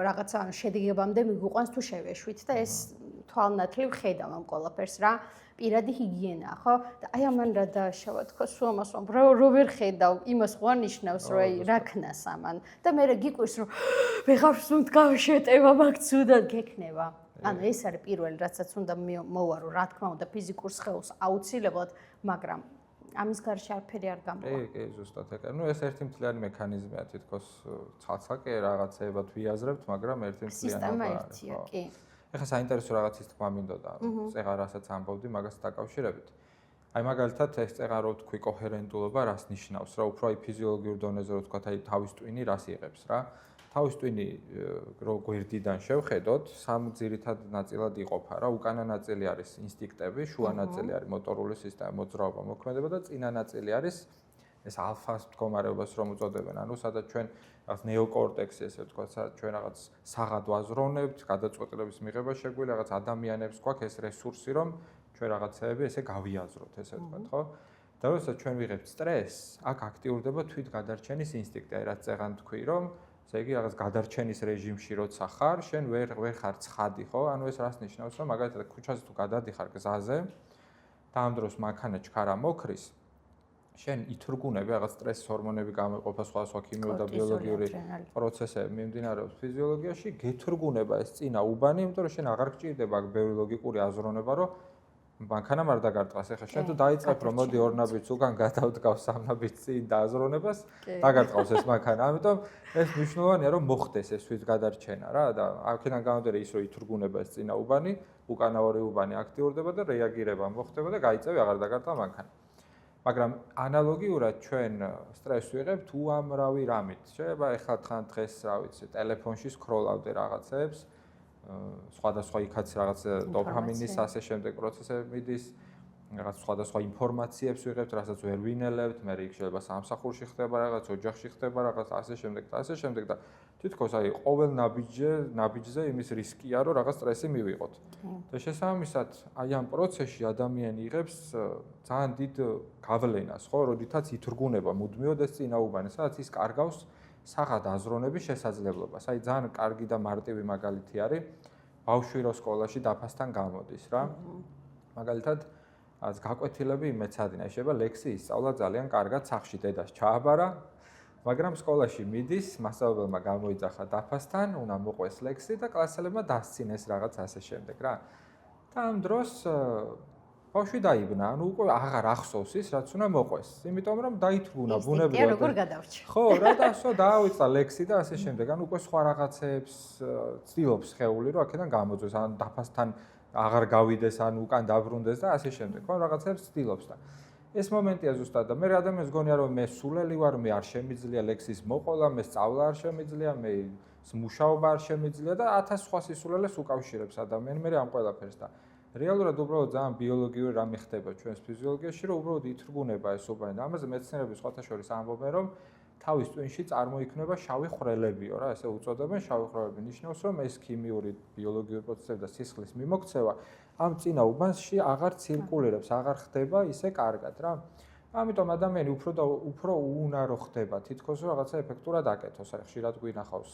რაღაცა შედეგებამდე მიგვიყვანს თუ შევეშვით და ეს თვალნათლივ ხედავ ამ ყველაფერს რა. პირადი ჰიგიენაა, ხო? და აი ამან რა დააშავა თქო, სულ ამას რო ვერ ხედავ, იმას ხო ნიშნავს, რომ აი რა ქნას ამან. და მე გიკვირს, რომ ვეღარ ვსუნთქავ შეტევა მაგ ცუდად გექნება. ანუ ეს არის პირველი, რაცაც უნდა მოვარო, რა თქმა უნდა, ფიზიკურ სხეულს აუცილებლად, მაგრამ ამის გარშე არაფერი არ გამოვა. კი, ზუსტად ეგ. ნუ ეს ერთი მთლიანი მექანიზმია, თითქოს ცალ-ცალკე რაღაცეებად ვიაზრებთ, მაგრამ ერთი მთლიანობა სისტემა ერთია, კი. ეხლა საინტერესო რაღაცის თქვა მინდოდა, წეღა რასაც ამბობდი მაგასთან დაკავშირებით. აი მაგალითად ეს წეღა რო თქვი კოჰერენტულობა რას ნიშნავს, რა უფრო აი ფიზიოლოგიურ დონეზე რო თქვა, აი თავის ტვინი რას იღებს რა. თავის ტვინი რო გვერდიდან შევხედოთ, სამ ძირითად ნაწილად იყოფა რა. უკანა ნაწილი არის ინსტინქტები, შუა ნაწილი არის მოტორული სისტემა, მოძრაობა, მოქმედება და წინა ნაწილი არის ეს ალფას მდგომარეობას რომ უწოდებენ, ანუ სადაც ჩვენ რაღაც ნეოკორტექსი ესე ვთქვათ, სადაც ჩვენ რაღაც საღად ვაზროვნებთ, გადაწყვეტილების მიღება შეგვიძლია, რაღაც ადამიანებს გვაქვს ეს რესურსი, რომ ჩვენ რაღაცეები ესე გავიაზროთ, ესე ვთქვათ, ხო? და როდესაც ჩვენ ვიღებთ სტრესს, აქ აქტიურდება თვითგადარჩენის ინსტინქტი, აი რაც წეღან თქვი, რომ ესე იგი რაღაც გადარჩენის რეჟიმში როცა ხარ, შენ ვერ ხარ ცხადი, ხო? ანუ ეს რას ნიშნავს, რომ მაგალითად ქუჩაზე თუ გადადიხარ გზაზე და ამ დროს მანქანა ჩქარა მოკრის, შენ ითრგუნები რაღაც სტრესის ჰორმონები გამოიყოფა სხვა ქიმიური და ბიოლოგიური პროცესები მიმდინარეობს ფიზიოლოგიაში, გეთრგუნება ეს წინა უბანი, იმიტომ რომ შენ აღარ გჭირდება აქ ბევრი ლოგიკური აზროვნება, რომ მანქანამ არ დაგარტყას. ეხლა შენ თუ დაიწყებ რომ მოდი ორ ნაბიჯს უკან გადავდგავს სამ ნაბიჯს წინ დააზროვნებას, დაგარტყავს ეს მანქანა. ამიტომ ეს მნიშვნელოვანია რომ მოხდეს ეს თვითგადარჩენა რა და აქედან გამომდინარე ის რომ ითრგუნება ეს წინა უბანი, უკანა ორი უბანი აქტიურდება და რეაგირება მოხდება და გაიწევი აღარ დაგარტყა მანქანა. მაგრამ ანალოგიურად ჩვენ სტრესს ვიღებთ უამრავი რამით. შეიძლება ეხლა თან დღეს, რა ვიცი, ტელეფონში სკროლავდე რაღაცებს, სხვადასხვა იქაც რაღაც დოპამინის ასე შემდეგ პროცესები მიდის, რაღაც სხვადასხვა ინფორმაციებს ვიღებთ, რასაც ვერ ვინელებთ, მე იქ შეიძლება სამსახურში ხდება რაღაც, ოჯახში ხდება რაღაც ასე შემდეგ და ასე შემდეგ და თითქოს აი ყოველ ნაბიჯზე იმის რისკია, რომ რაღაც სტრესი მივიღოთ. და შესაბამისად, აი ამ პროცესში ადამიანი იღებს ძალიან დიდ გავლენას, ხო, როდითაც ითრგუნება მუდმივად ეს წინაუბანი, სადაც ის კარგავს საღად აზროვნების შესაძლებლობას. აი ძალიან კარგი და მარტივი მაგალითი არის ბავშვი რო სკოლაში დაფასთან გამოდის რა. მაგალითად ας გაკვეთილები მეცადინა, შეიძლება ლექსი ისწავლა ძალიან კარგად სახში დედას ჩააბარა, მაგრამ სკოლაში მიდის, მასწავლებელმა გამოიძახა დაფასთან, უნდა მოყვეს ლექსი და კლასელებმა დასცინეს რაღაც ასე შემდეგ რა. და ამ დროს ბავშვი დაიბნა, ანუ უკვე აღარ ახსოვს ის, რაც უნდა მოყვეს, იმიტომ რომ დაითრგუნა ბუნებრივად. როგორ გადავრჩა? ხო, რა და დაავიწყა ლექსი და ასე შემდეგ. ანუ უკვე სხვა რაღაცებს ცდილობს ხეული, რომ აქედან გამოძოს, ან დაფასთან აღარ გავიდეს, ან უკან დაბრუნდეს და ასე შემდეგ. ხო, რაღაცებს ცდილობს და ეს მომენტია ზუსტად და მე ადამიანს გონია რომ მე სულელი ვარ, მე არ შემიძლია ლექსის მოყოლა, მე სწავლა არ შემიძლია, მე მუშაობა არ შემიძლია და 1000 სხვა სისულელეს უკავშირებს ადამიანი მე ამ ყველაფერს და რეალურად უბრალოდ ძალიან ბიოლოგიური რამე ხდება ჩვენს ფიზიოლოგიაში, რომ უბრალოდ ითრგუნება ეს უბანი და ამაზე მეცნიერები სხვათა შორის ამბობენ, რომ თავის ტვინში წარმოიქმნება შავი ხვრელებიო რა, ესე უწოდებენ შავი ხვრელები. ნიშნავს, რომ ეს ქიმიური, ბიოლოგიური პროცესები და სისხლის მიმოქცევა ამ წინა უბანში აღარ ცირკულირებს, აღარ ხდება ისე კარგად რა. ამიტომ ადამიანი უფრო უუნარო ხდება, თითქოს რაღაცა ეფექტურად აკეთოს, აი ხშირად გვინახავს.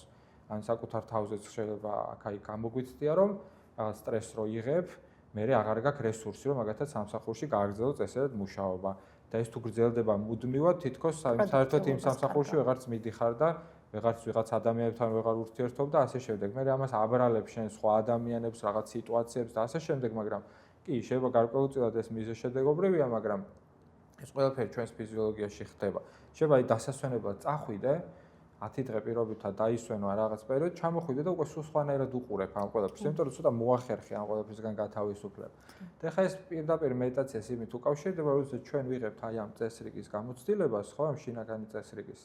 ან საკუთარ თავზეც შეიძლება აქ-აი გამოგვიცდია, რომ რაღაც სტრესს რო იღებ, მე აღარ გაქვს რესურსი, რომ მაგათაც სამსახურში გააგრძელო წესრიგად მუშაობა. და ეს თუ გრძელდება მუდმივად, თითქოს საერთოდ იმ სამსახურში ვეღარც მიდიხარ და ვეღარც ვიღაც ადამიანებთან ვეღარ ურთიერთობ და ასე შემდეგ. მე ამას აბრალებ შენ სხვა ადამიანებს, რაღაც სიტუაციებს და ასე შემდეგ, მაგრამ კი, შეიძლება გარკვეულწილად ეს მიზეშედეგობრივია, მაგრამ ეს ყველაფერი ჩვენს ფიზიოლოგიაში ხდება. შეიძლება აი დასასვენებლად წახვიდე, 10 დღე პირობითად დაისვენო რაღაც პერიოდი, ჩამოხვიდე და უკვე სულ სხვანაირად უყურებ ამ ყველაფერს, იმიტომ რომ ცოტა მოახერხე ამ ყველაფერსგან გათავისუფლებ. და ხა ეს პირდაპირ მედიტაციას იმით უკავშირდება, როდესაც ჩვენ ვიღებთ აი ამ წესრიგის გამოცდილებას, ხო, ამ შინაგანი წესრიგის.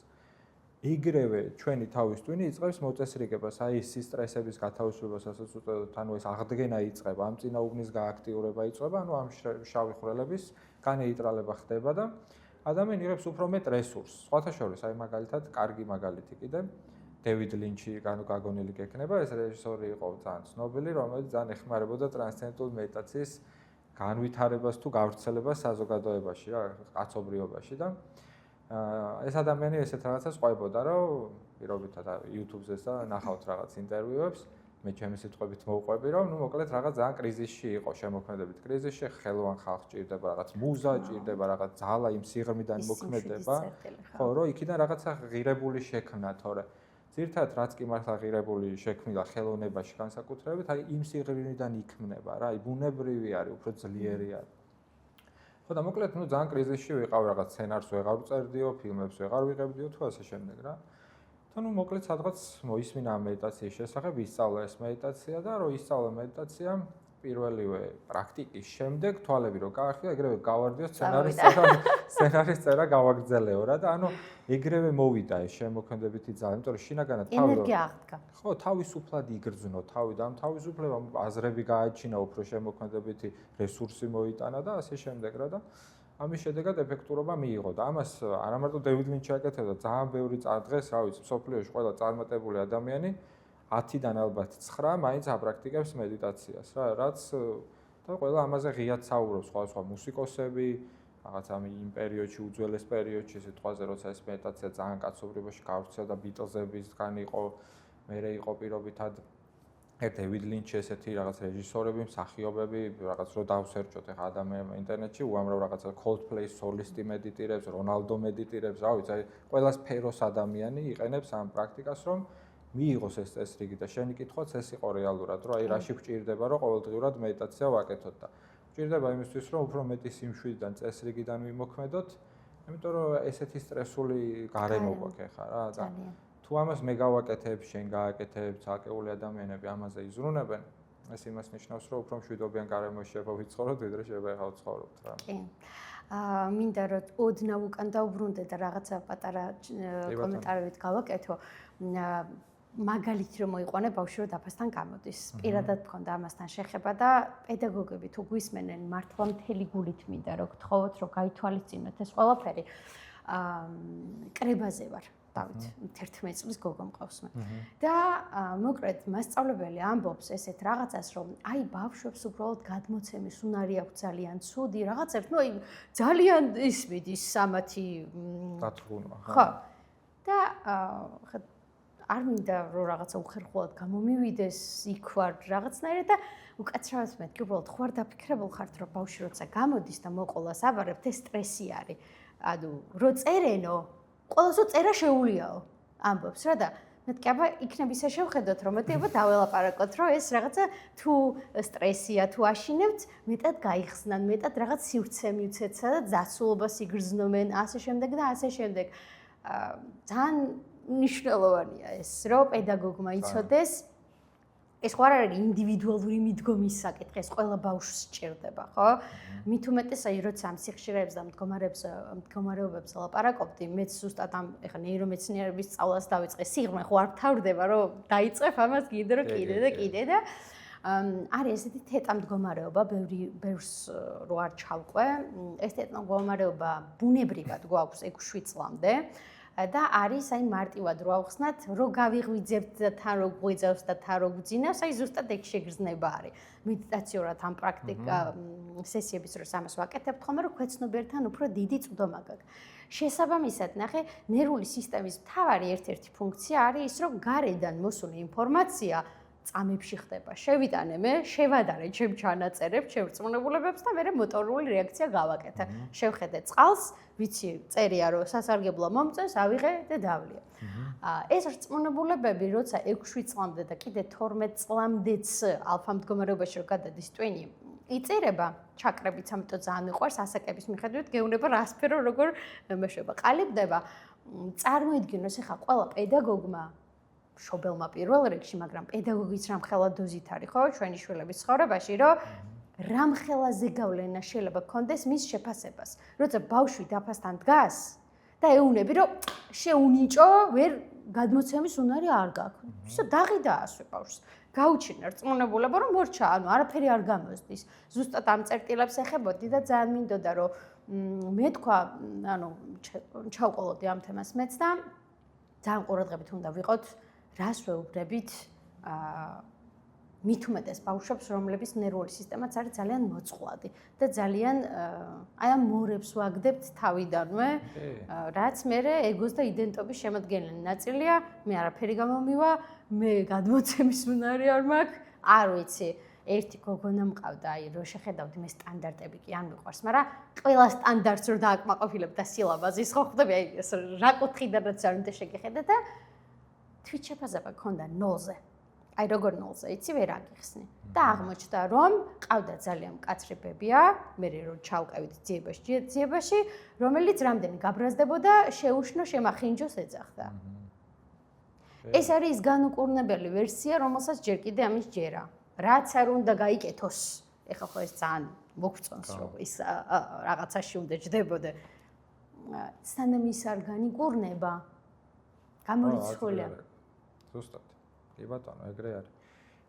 იგრევე ჩვენი თავის ტვინი იწყებს მოწესრიგებას, აი ეს სტრესების გათავისუფლებას, ასაც უწოდებთ, ანუ ეს აღდგენა იწყება, ამ წინაუბნის გააქტიურება იწყება, ანუ ამ შავი ხვრელების განეიტრალება ხდება და ადამიანი იღებს უფრო მეტ რესურსს. სხვათა შორის, აი მაგალითად, კარგი მაგალითი კიდე, დევიდ ლინჩი, ანუ გაგონილი გექნება, ეს რეჟისორი იყო ძალიან ცნობილი, რომელიც ძალიან ეხმარებოდა ტრანსცენდენტული მედიტაციის განვითარებას თუ გავრცელებას საზოგადოებაში, რა, კაცობრიობაში და ეს ადამიანი ესეთ რაღაცას ყვებოდა, რომ პირობითად YouTube-ზეც და ნახავთ რაღაც ინტერვიუებს, მე ჩემი სიტყვებით მოვყვები, რომ ნუ მოკლედ რაღაც ძალიან კრიზისში იყო, შემოქმედებით კრიზისში, ხელოვან ხალხს ჭირდება რაღაც მუზა, ჭირდება რაღაც ძალა იმ სიღრმიდან მოქმედება. ხო, რომ იქიდან რაღაცა ღირებული შექმნა, თორე ძირთად რაც კი მართლა ღირებული შექმნილა ხელოვნებაში განსაკუთრებით, აი იმ სიღრმიდან იქმნება რა, აი ბუნებრივი არის, უფრო ძლიერი არის. ხო და მოკლედ ნუ ძალიან კრიზისში ვიყავ, რაღაც სცენარს ვეღარ ვწერდიო, ფილმებს ვეღარ ვიღებდიო თუ ასე შემდეგ რა. და ნუ მოკლედ სადღაც მოისმინა მედიტაციის შესახებ, ისწავლა ეს მედიტაცია და რო ისწავლა მედიტაცია, პირველივე პრაქტიკის შემდეგ თვალები რო გაახია, ეგრევე გავარდიო სცენარის წერა გავაგრძელეო რა და ანუ ეგრევე მოვიდა ეს შემოქმედებითი ძალა, იმიტომ რომ შინაგანად ენერგია აღდგა. ხო, თავისუფლად იგრძნო თავი და ამ თავისუფლებამ აზრები გააჩინა, უფრო შემოქმედებითი რესურსი მოიტანა და ასე შემდეგ რა და ამის შედეგად ეფექტურობა მიიღო და ამას არა მარტო დევიდ ლინჩი აკეთებდა, ძალიან ბევრი დღეს, რა ვიცი, მსოფლიოში ყველა წარმატებული ადამიანი 10-დან ალბათ 9 მაინც აპრაქტიკებს მედიტაციას რა, რაც და ყველა ამაზე ღიად საუბრობს, სხვა მუსიკოსები, რაღაც ამ იმ პერიოდში, უძველეს პერიოდში, სიტყვაზე, როცა ეს მედიტაცია ძალიან კაცობრიობაში გავრცელდა, ბიტლზებისგან იყო, მერე იყო პირობითად დევიდ ლინჩი ესეთი რაღაც რეჟისორები, მსახიობები, რაღაც რო დავსერჩოთ ახლა ადამიანმა ინტერნეტში, უამრავ რაღაცა Coldplay-ის სოლისტი მედიტირებს, რონალდო მედიტირებს, რა ვიცი, აი ყველა სფეროს ადამიანი იყენებს ამ პრაქტიკას, რომ მიიღოს ეს წესრიგი და შენი კითხვაც ეს იყო რეალურად, რომ აი რაში გვჭირდება, რომ ყოველდღიურად მედიტაცია ვაკეთოთ და გვჭირდება იმისთვის, რომ უფრო მეტი სიმშვიდიდან წესრიგიდან ვიმოქმედოთ, იმიტომ რომ ესეთი სტრესული გარემო გვაქვს ახლა რა და თუ ამას მე გავაკეთებ, შენ გააკეთებ, ცალკეული ადამიანები ამაზე იზრუნებენ, ეს იმას ნიშნავს, რომ უფრო მშვიდობიან გარემოში შეიძლება ვიცხოვროთ, ვიდრე შეიძლება ახლა ვცხოვრობთ რა. კი. მინდა რომ ოდნავ უკან დავბრუნდე და რაღაცა პატარა კომენტარებით გავაკეთო. მაგალითი რომ მოიყვანე ბავშვი რომ დაფასთან გამოდის. პირადად მქონდა ამასთან შეხება და პედაგოგები თუ გვისმენენ მართლა მთელი გულით მინდა რომ გთხოვოთ რომ გაითვალისწინოთ ეს ყველაფერი. კრებაზე ვარ. დავით 11 წლის გოგო მყავს მე. და მოკლედ მასწავლებელი ამბობს ესეთ რაღაცას რომ აი ბავშვებს უბრალოდ გადმოცემის უნარი აქვს ძალიან ცუდი რაღაცებს, ნუ აი ძალიან ის მიდის სამათი დათრგუნვა. ხო. და არ მინდა რომ რაღაცა უხერხულად გამომივიდეს, იქ ვარ რაღაცნაირად და უკაცრავად მეთქი უბრალოდ ხوار დაფიქრებულ ხართ რომ ბავშვი როცა გამოდის და მოყოლას აბარებთ ეს სტრესი არის. ანუ რო წერენო ყველასო წერა შეუულიაო ამბობს რა და მეთქი აბა იქნებ ისე შევხედოთ რომ მეტი აბა დაველაპარაკოთ რომ ეს რაღაცა თუ სტრესია თუ აშინებთ მეტად გაიხსნან მეტად რაღაც სივრცე მივცეთ სადაც ზაცულობას იგრძნობენ ასე შემდეგ და ასე შემდეგ ძალიან მნიშვნელოვანია ეს რომ პედაგოგმა იცოდეს ეს ხო არ არის ინდივიდუალური მიდგომის საკითხი, ეს ყველა ბავშვს სჭირდება, ხო? მით უმეტეს აი როცა ამ სიხშირეებს და მდგომარეობებს ლაპარაკობდი, მეც ზუსტად ამ ეხა ნეირომეცნიერების სწავლას დავიწყე. სიღრმე ხო არ თავდება რომ დაიწყებ ამას კიდე და კიდე და არის ესეთი თეტა მდგომარეობა, ბევრს რო არ ჩავყვე. ეს თეტა მდგომარეობა ბუნებრივად გვაქვს 6-7 წლამდე. და არის აი მარტივად რო ავხსნათ, რო გავიღვიძებთ და თან რო გვეძავს და თან რო გვძინავს, აი ზუსტად ეგ შეგრძნება არის. მედიტაციურად ამ პრაქტიკა სესიების დროს ამას ვაკეთებთ ხოლმე, რომ ქვეცნობიერთან უფრო დიდი წვდომა გაქვს. შესაბამისად, ნახე, ნერვული სისტემის მთავარი ერთ-ერთი ფუნქცია არის ის, რომ გარედან მოსული ინფორმაცია წამებში ხდება. შევიტანე მე, შევადარე ჩემ ჩანაწერებს, ჩემ რწმუნებულებებს და მე მოტორული რეაქცია გავაკეთე. შევხედე წყალს, ვიცი, წერია რომ სასარგებლო მომწონს, ავიღე და დავლია. ეს რწმუნებულებები, როცა 6-7 წლამდე და კიდე 12 წლამდეც ალფა მდგომარეობაში რო გადადის ტვინი, იწერება ჩაკრებიც, ამიტომ ძალიან მიყვარს ასაკების მიხედვით, გეუბნება რა სფერო როგორ მეშვება, ყალიბდება. წარმოიდგინოს ახლა ყველა პედაგოგმა შობელმა პირველ რიგში, მაგრამ პედაგოგიც რამხელა დოზით არის, ხო, ჩვენი შვილების ცხოვრებაში, რომ რამხელა ზეგავლენა შეიძლება გქონდეს მის შეფასებას. როცა ბავშვი დაფასთან დგას და ეუბნები, რომ შეუნიჭო, ვერ გადმოცემის უნარი არ გაქვს. ისე დაღიდა ასვე ბავშვს. გაუჩინა რწმუნებულება, რომ მორჩა, ანუ არაფერი არ გამოსდის. ზუსტად ამ წერტილებს ეხებოდი და ძალიან მინდოდა, რომ მე თქვა, ანუ ჩავყოლოდი ამ თემას მეც და ძალიან ყურადღებით უნდა ვიყოთ რას ვეუბნებით მით უმეტეს ბავშვებს, რომლების ნერვული სისტემაც არის ძალიან მოწყვლადი და ძალიან აი ამ მორებს ვაგდებთ თავიდანვე, რაც მერე ეგოს და იდენტობის შემადგენელი ნაწილია, მე არაფერი გამომივა, მე გადმოცემის უნარი არ მაქვს, არ ვიცი. ერთი გოგონა მყავდა, აი რო შეხედავდი მე სტანდარტები კი არ მიყვარს, მაგრამ ყველა სტანდარტს რო დააკმაყოფილებ და სილაბაზის ხო ხდები, აი ეს რა კუთხიდანაც არ უნდა შეგეხედე და თვით შეფასება ქონდა 0-ზე. აი როგორ 0-ზე, იცი ვერ აგიხსნი. და აღმოჩნდა რომ ყავდა ძალიან მკაცრი ბებია, მე რო ჩავყევით ძიებაში, რომელიც რამდენი გაბრაზდებოდა, შეუშნო, შემახინჯოს ეძახდა. ეს არის ის განუკურნებელი ვერსია, რომელსაც ჯერ კიდე ამის ჯერა. რაც არ უნდა გაიკეთოს. ეხლა ხო ეს ძალიან მოგწონს რომ ის რაღაცაში უნდა ჯდებოდე. სანამ ის არ განიკურნება, გამორიცხულია. ზუსტად. კი ბატონო, ეგრე არის.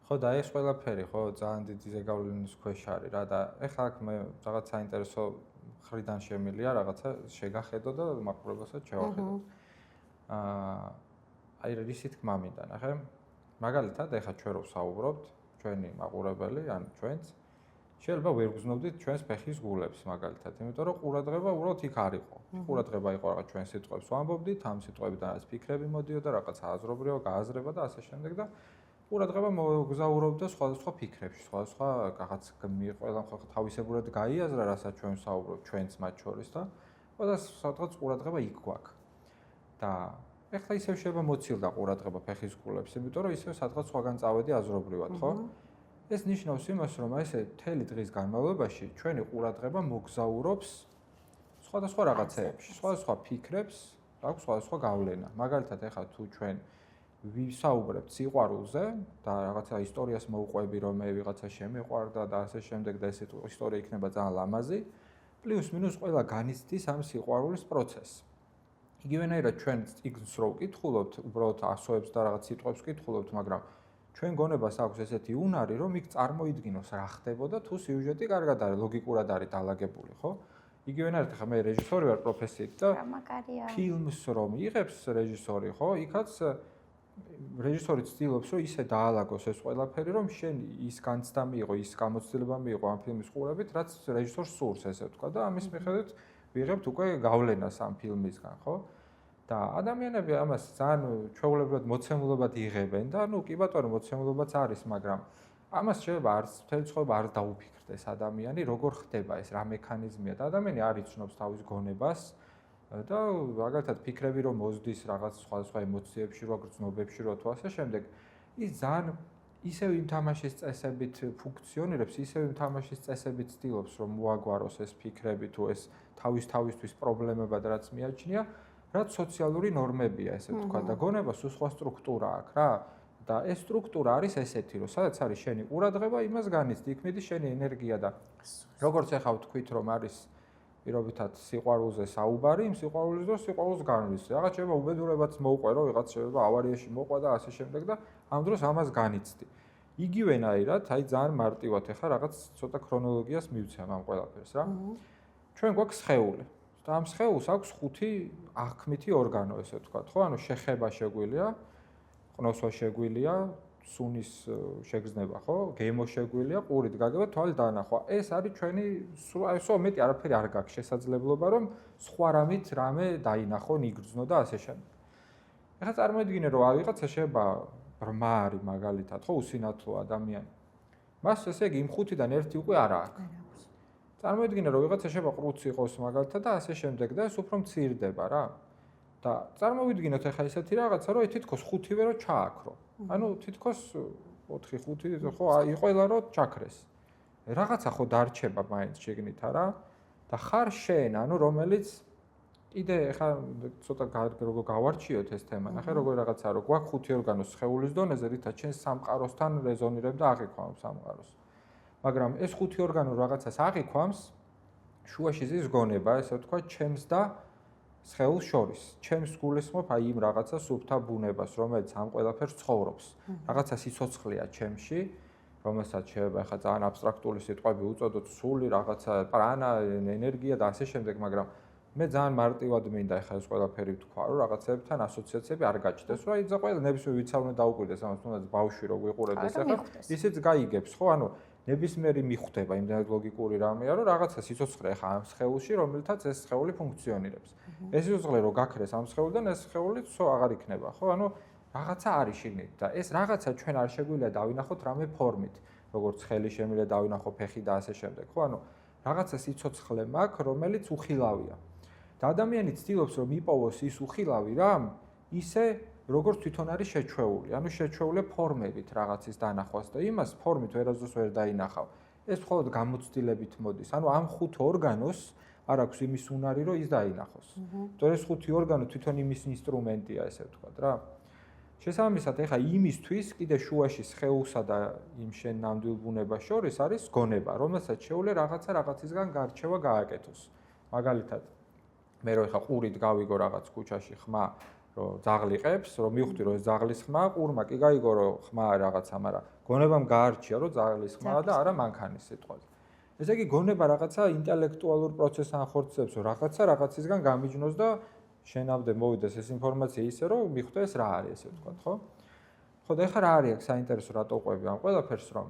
ხო და ეს ყველაფერი ხო ძალიან დიდი ზეგავლენის ქვეშ არის რა და ეხლა აქ მე რაღაც საინტერესო ხრიდან შემილია რაღაცა შეგახედო და მაყურებელსაც შევახედო. აი რისი თქმა მინდა, ნახე. მაგალითად, ეხლა ჩვენ რო ვსაუბრობთ, ჩვენი მაყურებელი, ან ჩვენც შეიძლება ვერ გრძნობდით ჩვენს ფეხის გულებს მაგალითად, იმიტომ რომ ყურადღება უბრალოდ იქ არ იყო. ყურადღება იყო რაღაც ჩვენ სიტყვებს ვამბობდით, ამ სიტყვებიდან რაც ფიქრები მოდიოდა, რაღაცა აზრობრივი გააზრება და ასე შემდეგ და ყურადღება მოგზაურობდა სხვადასხვა ფიქრებში, სხვადასხვა რაღაც ყველა ხო თავისებურად გაიაზრა, რასაც ჩვენ ვსაუბრობთ, ჩვენც მათ შორის და ყველა სადღაც ყურადღება იქ გვაქვს. და ეხლა ისევ შეიძლება მოცილდა ყურადღება ფეხის გულებს, იმიტომ რომ ისევ სადღაც სხვაგან წავედი აზრობრივად, ხო? ეს ნიშნავს იმას, რომ ესე მთელი დღის განმავლობაში ჩვენი ყურადღება მოგზაურობს სხვადასხვა რაღაცეებში, სხვადასხვა ფიქრებს, აქვს სხვადასხვა გავლენა. მაგალითად, ეხლა თუ ჩვენ ვისაუბრებთ სიყვარულზე და რაღაცა ისტორიას მოვყვები, რომ მე ვიღაცა შემიყვარდა და ასე შემდეგ და ეს ისტორია იქნება ძალიან ლამაზი, პლუს-მინუს ყველა განიცდის ამ სიყვარულის პროცესს. იგივენაირად ჩვენ იგს რო ვკითხულობთ, უბრალოდ ასოებს და რაღაც სიტყვებს ვკითხულობთ, მაგრამ ჩვენ გონებას აქვს ესეთი უნარი, რომ იქ წარმოიდგინოს რა ხდებოდა თუ სიუჟეტი კარგად არის, ლოგიკურად არის დალაგებული, ხო? იგივენაირად ხა მე რეჟისორი ვარ პროფესიით და ფილმს რომ იღებს რეჟისორი, ხო? იქაც რეჟისორი ცდილობს, რომ ისე დაალაგოს ეს ყველაფერი, რომ შენ ის განცდა მიიღო, ის გამოცდილება მიიღო ამ ფილმის ყურებით, რაც რეჟისორს სურს, ესე ვთქვა და ამის მიხედვით ვიღებთ უკვე გავლენას ამ ფილმისგან, ხო? და ადამიანები ამას ძალიან ჩვეულებრივად მოცემულობად იღებენ და ნუ კი ბატონო მოცემულობაც არის, მაგრამ ამას შეიძლება არც მთელი ცხოვრება არ დაუფიქრდეს ადამიანი, როგორ ხდება ეს, რა მექანიზმია და ადამიანი არ იცნობს თავის გონებას და მაგალითად ფიქრები რომ მოზდის რაღაც სხვა ემოციებში, რო გრძნობებში, რო თუ ასე შემდეგ, ის ძალიან ისევ იმ თამაშის წესებით ფუნქციონირებს, ისევ იმ თამაშის წესებით ცდილობს რომ მოაგვაროს ეს ფიქრები თუ ეს თავისთვის პრობლემებად რაც მიაჩნია, რაც სოციალური ნორმებია, ესე ვთქვა და გონება სულ სხვა სტრუქტურა აქვს რა. და ეს სტრუქტურა არის ესეთი, რომ სადაც არის შენი ყურადღება, იმას განიცდი, იქ მიდის შენი ენერგია და როგორც ახლა ვთქვით, რომ არის პირობითად სიყვარულზე საუბარი, იმ სიყვარულის დროს სიყვარულს განვლის. რაღაც შეიძლება უბედურებაც მოუყვე, რომ ვიღაც შეიძლება ავარიაში მოყვა და ასე შემდეგ და ამ დროს ამას განიცდი. იგივენაირად, აი ძალიან მარტივად ახლა რაღაც ცოტა ქრონოლოგიას მივცემ ამ ყველაფერს რა. ჩვენ გვაქვს სხეული. და ამ სხეულს აქვს 5 აღქმითი ორგანო, ესე ვთქვათ, ხო? ანუ შეხება შეგვიძლია, ყნოსვა შეგვიძლია, სუნის შეგრძნება, ხო? გემო შეგვიძლია, ყურით გაგება, თვალით დანახვა. ეს არის ჩვენი სულ მეტი არაფერი არ გაქვს შესაძლებლობა, რომ სხვა რამით რამე დაინახო, იგრძნო და ასე შემდეგ. ეხლა წარმოიდგინე, რომ ვიღაცა შეიძლება ბრმა არის მაგალითად, ხო, უსინათლო ადამიანი. მას ესე იგი იმ 5-დან ერთი უკვე არ აქვს. წარმოიდგინე, რომ ვიღაცა შეიძლება ყრუც იყოს მაგალითად და ასე შემდეგ და ეს უფრო მცირდება რა. და წარმოვიდგინოთ ახლა ესეთი რაღაცა, რომ თითქოს 5-ვე რო ჩააქრო. ანუ თითქოს 4-5 ხო, აი ყველა რო ჩაქრეს. რაღაცა ხო დარჩება მაინც შეგნით არა? და ხარ შენ, ანუ რომელიც კიდე ახლა ცოტა როგორ გავარჩიოთ ეს თემა. ნახე როგორ რაღაცა რო გვაქვს 5 ორგანო სხეულის დონეზე, რითაც შენ სამყაროსთან რეზონირებ და აღიქვამს სამყაროს. მაგრამ ეს 5 ორგანო რაღაცას აღიქვამს, შუაში ზის გონება, ესე ვთქვა, ჩემს და სხეულს შორის. ჩემს გულისხმობ აი იმ რაღაცა სუფთა ბუნებას, რომელიც ამ ყველაფერს ცხოვრობს. რაღაცა სიცოცხლეა ჩემში, რომელსაც შეიძლება ახლა ძალიან აბსტრაქტული სიტყვები უწოდოთ, სული, რაღაცა პრანა, ენერგია და ასე შემდეგ, მაგრამ მე ძალიან მარტივად მინდა ახლა ეს ყველაფერი ვთქვა, რომ რაღაცებთან ასოციაციები არ გაჩნდეს. რა იცი ყველა ნებისმიერ ვიცავ უნდა დაუკვირდეს ამას, თუნდაც ბავშვი რო ვიყურებდეს ახლა, ისიც გაიგებს, ხო? ანუ ნებისმიერი მიხვდება იმდენად ლოგიკური რამეა, რომ რაღაცა სიცოცხლე ახლა ამ სხეულში, რომელთაც ეს სხეული ფუნქციონირებს. ეს სიცოცხლე რო გაქრეს ამ სხეულიდან, ეს სხეული ცო აღარ იქნება, ხო? ანუ რაღაცა არის შიგნით და ეს რაღაცა ჩვენ არ შეგვიძლია დავინახოთ რამე ფორმით, როგორც ხელი შემიძლია დავინახო ფეხი და ასე შემდეგ, ხო? ანუ რაღაცა სიცოცხლე მაქვს, რომელიც უხილავია. და ადამიანი ცდილობს რომ იპოვოს ის უხილავი რამ, ისე როგორც თვითონ არის შეჩვეული, ანუ შეჩვეულე ფორმებით რაღაცის დანახვას და იმას ფორმით ვერასდროს ვერ დაინახავ. ეს მხოლოდ გამოცდილებით მოდის. ანუ ამ 5 ორგანოს არ აქვს იმის უნარი, რომ ის დაინახოს. თორე ეს 5 ორგანო თვითონ იმის ინსტრუმენტია, ესე ვთქვათ რა. შესაბამისად, ეხა იმისთვის კიდე შუაში სხეულსა და იმ შენ ნამდვილ ბუნებას შორის არის გონება, რომელსაც შეუძლია რაღაცისგან გარჩევა გააკეთოს. მაგალითად, მე რო ეხა ყურით გავიგო რაღაც ქუჩაში ხმა, რომ ზაღლიყებს, რომ მივხვდი რომ ეს ზაღლის ხმა, ყურმა კი გაიგო რომ ხმა რაღაცა, მაგრამ გონებამ გაარჩია რომ ზაღლის ხმა და არა მანქანის სიტყვაზე. ესე იგი გონება რაღაცა ინტელექტუალურ პროცესს ანხორციელებს, რომ რაღაცისგან გამიჯნოს და შენამდე მოვიდეს ეს ინფორმაცია ისე რომ მიხვდე ეს რა არის, ესე ვთქვათ, ხო? ხო და ეხლა რა არის აქ საინტერესო რატო ყვები ამ ყველაფერს რომ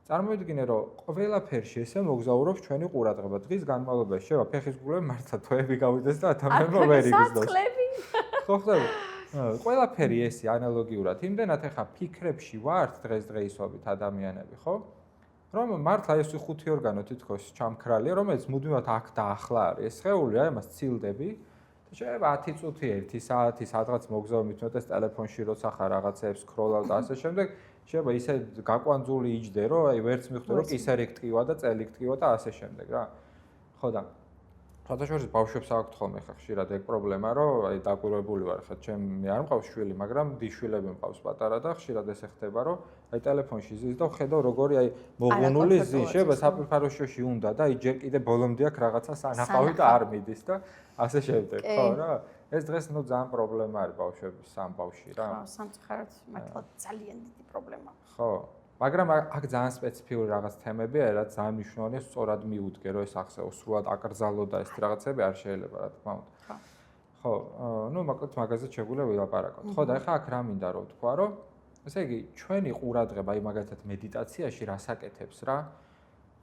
წარმოიდგინე რომ ყველაფერში ესე მოგზაურობს ჩვენი ყურადღება. დღის განმავლობაში შევა ფეხის გულები მართლა თოები გავიდეს და ადამიანმა ვერ იგრძნოს. ხო ხდება? ყველაფერი ესე ანალოგიურად. იმდენად ეხა ფიქრებში ვართ დღესდღეობით ადამიანები, ხო? რომ მართლა ეს 5 ორგანო თითქოს ჩამქრალია, რომელიც მუდმივად აქ და ახლა არის. ეს სხეული აი მას ცილდები. შეიძლება 10 წუთი, 1 საათი სადღაც მოგზაურ მithmetes ტელეფონში როცა ხარ რაღაცებს სკროლავ და ასე შემდეგ, შეიძლება ისე გაკვანძული იჯდე, რომ აი ვერც მივხვდი, რომ კისერი გტკივა და წელი გტკივა და ასე შემდეგ რა. ხო და ფათაშორის ბავშვებს აქვთ ხოლმე ხა ხშირად ეგ პრობლემა, რომ აი დაკვირვებული ვარ ხა ჩემი არ მყავს შვილი, მაგრამ დიშვილები მყავს პატარა და ხშირად ესე ხდება, რომ აი ტელეფონში ზის და ხედავ როგორი აი მოღუნული ზი შეიძლება საფრიფაროშოში უნდა და აი ჯერ კიდე ბოლომდე აქვს რაღაცა სანახავი და არ მიდის და ასე შემდეგ, ხო რა? ეს დღეს ნუ ძალიან პრობლემა არის ბავშვების სამ ბავში რა. ხო, სამწუხაროდ მართლა ძალიან დიდი პრობლემაა. ხო. მაგრამ აქ ძალიან სპეციფიკური რაღაც თემებია, რაც ძალიან მნიშვნელოვანია, სწორად მიუდგე, რომ ეს ახსეო სრულად აკრძალო და ეს რაღაცები არ შეიძლება, რა თქმა უნდა. ხო. ნუ მოკლედ მაგაზე შეგვიძლია ვილაპარაკოთ. ხო, და ეხლა აქ რა მინდა რომ ვთქვა, რომ ესე იგი, ჩვენი ყურადღება აი მაგალითად მედიტაციაში რას აკეთებს რა?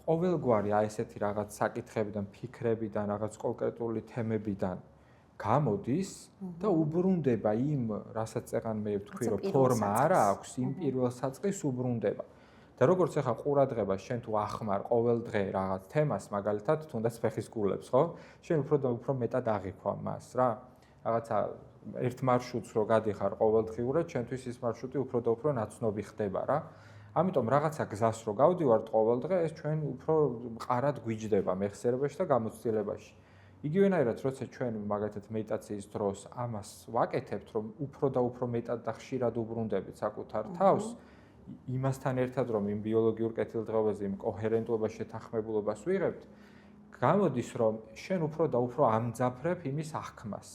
ყოველგვარი აი ესეთი რაღაც საკითხებიდან, ფიქრებიდან, რაღაც კონკრეტული თემებიდან გამოდის და უბრუნდება იმ, რასაც წეგან მე ვთქვი, რომ ფორმა არა აქვს, იმ პირველ საწყის უბრუნდება. და როგორც ახლა ყურადღება შენ თუ ახმარ ყოველ დღე რაღაც თემას, მაგალითად, თუნდაც ფეხის გულებს, ხო? შენ უფრო მეტად აღიქვა მას რა. რაღაცა ერთ მარშრუტს რო გადიხარ ყოველდღიურად, შენთვის ის მარშრუტი უფრო და უფრო ნაცნობი ხდება რა. ამიტომ რაღაცა გზას რო გავდივართ ყოველდღე, ეს ჩვენ უფრო მყარად გვიჯდება მეხსიერებაში და გამოცდილებაში. იგივენაირად, როცა ჩვენ მაგალითად მედიტაციის დროს ამას ვაკეთებთ, რომ უფრო და უფრო მეტად და ხშირად უბრუნდებით საკუთარ თავს, იმასთან ერთად რომ იმ ბიოლოგიურ კეთილდღეობაზე, იმ კოჰერენტობას, შეთანხმებულობას ვიღებთ, გამოდის რომ შენ უფრო და უფრო ამძაფრებ იმის აღქმას.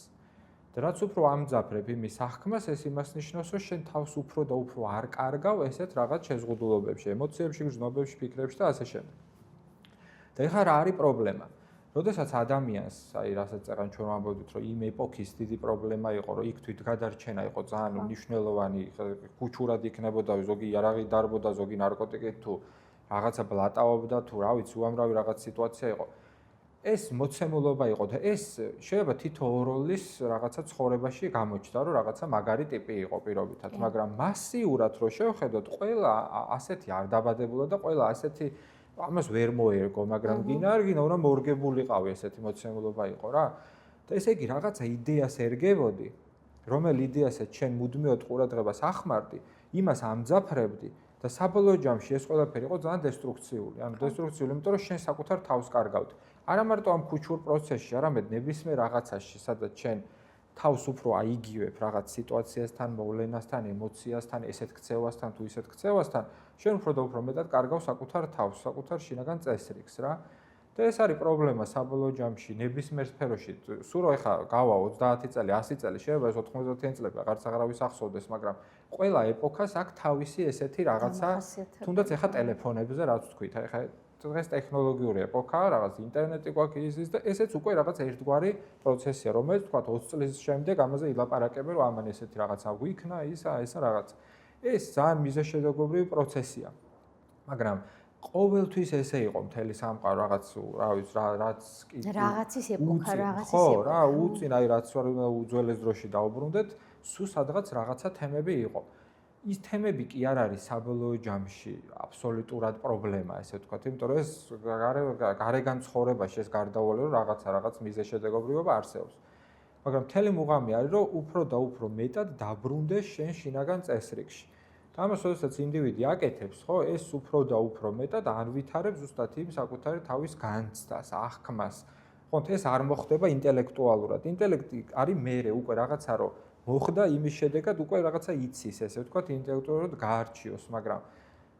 და რაც უფრო ამძაფრებ იმის აღქმას, ეს იმას ნიშნავს, რომ შენ თავს უფრო და უფრო არ კარგავ ესეთ რაღაც შეზღუდულობებში, ემოციებში, გრძნობებში, ფიქრებში და ასე შემდეგ. და ეხლა რა არის პრობლემა? როდესაც ადამიანს, აი რასაც წეგან ჩვენ ვამბობთ, რომ იმ ეპოქის დიდი პრობლემა იყო, რომ იქ თვითგადარჩენა იყო ძალიან მნიშვნელოვანი, ქუჩურად იქნებოდა, ზოგი იარაღი დარბოდა, ზოგი ნარკოტიკით თუ რაღაცა ბლატაობდა თუ რა ვიცი, უამრავი რაღაც სიტუაცია იყო. ეს მოცემულობა იყო და ეს შეიძლება თითო როლის რაღაცა ცხოვრებაში გამოჩნდა, რომ რაღაცა მაგარი ტიპი იყო პირობითად, მაგრამ მასიურად რო შევხედოთ, ყველა ასეთი არ დაბადებულა და ყველა ასეთი ამას ვერ მოერგო, მაგრამ გინდა არ გინდა, უნდა მორგებულიყავი ესეთი მოცემულობა იყო რა. და ესე იგი რაღაცა იდეას ერგებოდი, რომელ იდეასაც ჩვენ მუდმივად ყურადღებას ახმარდი, იმას ამძაფრებდი და საბოლოო ჯამში ეს ყველაფერი იყო ძალიან დესტრუქციული. ანუ დესტრუქციული, იმიტომ რომ შენ საკუთარ თავს კარგავთ. არა მარტო ამ ქუჩურ პროცესში, არამედ ნებისმიერ რაღაცაში, სადაც ჩვენ თავს უფრო აიგივებ რაღაც სიტუაციასთან, მოვლენასთან, ემოციასთან, ესეთ ქცევასთან თუ ისეთ ქცევასთან, შენ უფრო და უფრო მეტად კარგავ საკუთარ თავს, საკუთარ შინაგან წესრიგს რა. და ეს არის პრობლემა საბოლოო ჯამში, ნებისმიერ სფეროში. სულ რომ ეხა გავა 30 წელი, 100 წელი, შეიძლება ეს 90-იანი წლები აღარც აღარავის ახსოვდეს, მაგრამ ყველა ეპოქას აქვს თავისი ესეთი რაღაცა, თუნდაც ეხა ტელეფონებზე რაც ვთქვით, ეხა დღეს ტექნოლოგიური ეპოქაა, რაღაც ინტერნეტი გვაქვს ის და ესეც უკვე რაღაც ერთგვარი პროცესია, რომელიც თქვა 20 წლის შემდეგ ამაზე ილაპარაკებენ, რომ ამან ესეთი რაღაცა გვიქნა, ესა რაღაც. ეს ძალიან მიზეშედეგობრივი პროცესია. მაგრამ ყოველთვის ესე იყო მთელი სამყარო რაღაც, რა ვიცი, რაც კი რაღაცის ეპოქა, რაღაცის ხო, რა, უწინ, აი რაც ვარ უძველეს დროში დაუბრუნდეთ, სულ სადღაც რაღაცა თემები იყო. ის თემები კი არ არის საბოლოო ჯამში აბსოლუტურად პრობლემა, ესე ვთქვათ, იმიტომ რომ ეს გარეგან ცხოვრებაში ეს გარდაუვალი რომ რაღაც მიზეშედეგობრივობა არსებობს. მაგრამ მთელი მუღამი არის რომ უფრო და უფრო მეტად დაბრუნდეს შენ შინაგან წესრიგში. და ამას როდესაც ინდივიდი აკეთებს, ხო, ეს უფრო და უფრო მეტად ანვითარებს ზუსტად იმ საკუთარი თავის განცდას, აღქმას. ხო, ეს არ მოხდება ინტელექტუალურად. ინტელექტი არის მერე უკვე რაღაცა რომ მოხდა იმის შედეგად უკვე რაღაცა იცის, ესე ვთქვათ, ინტელექტუალურად გაარჩიოს, მაგრამ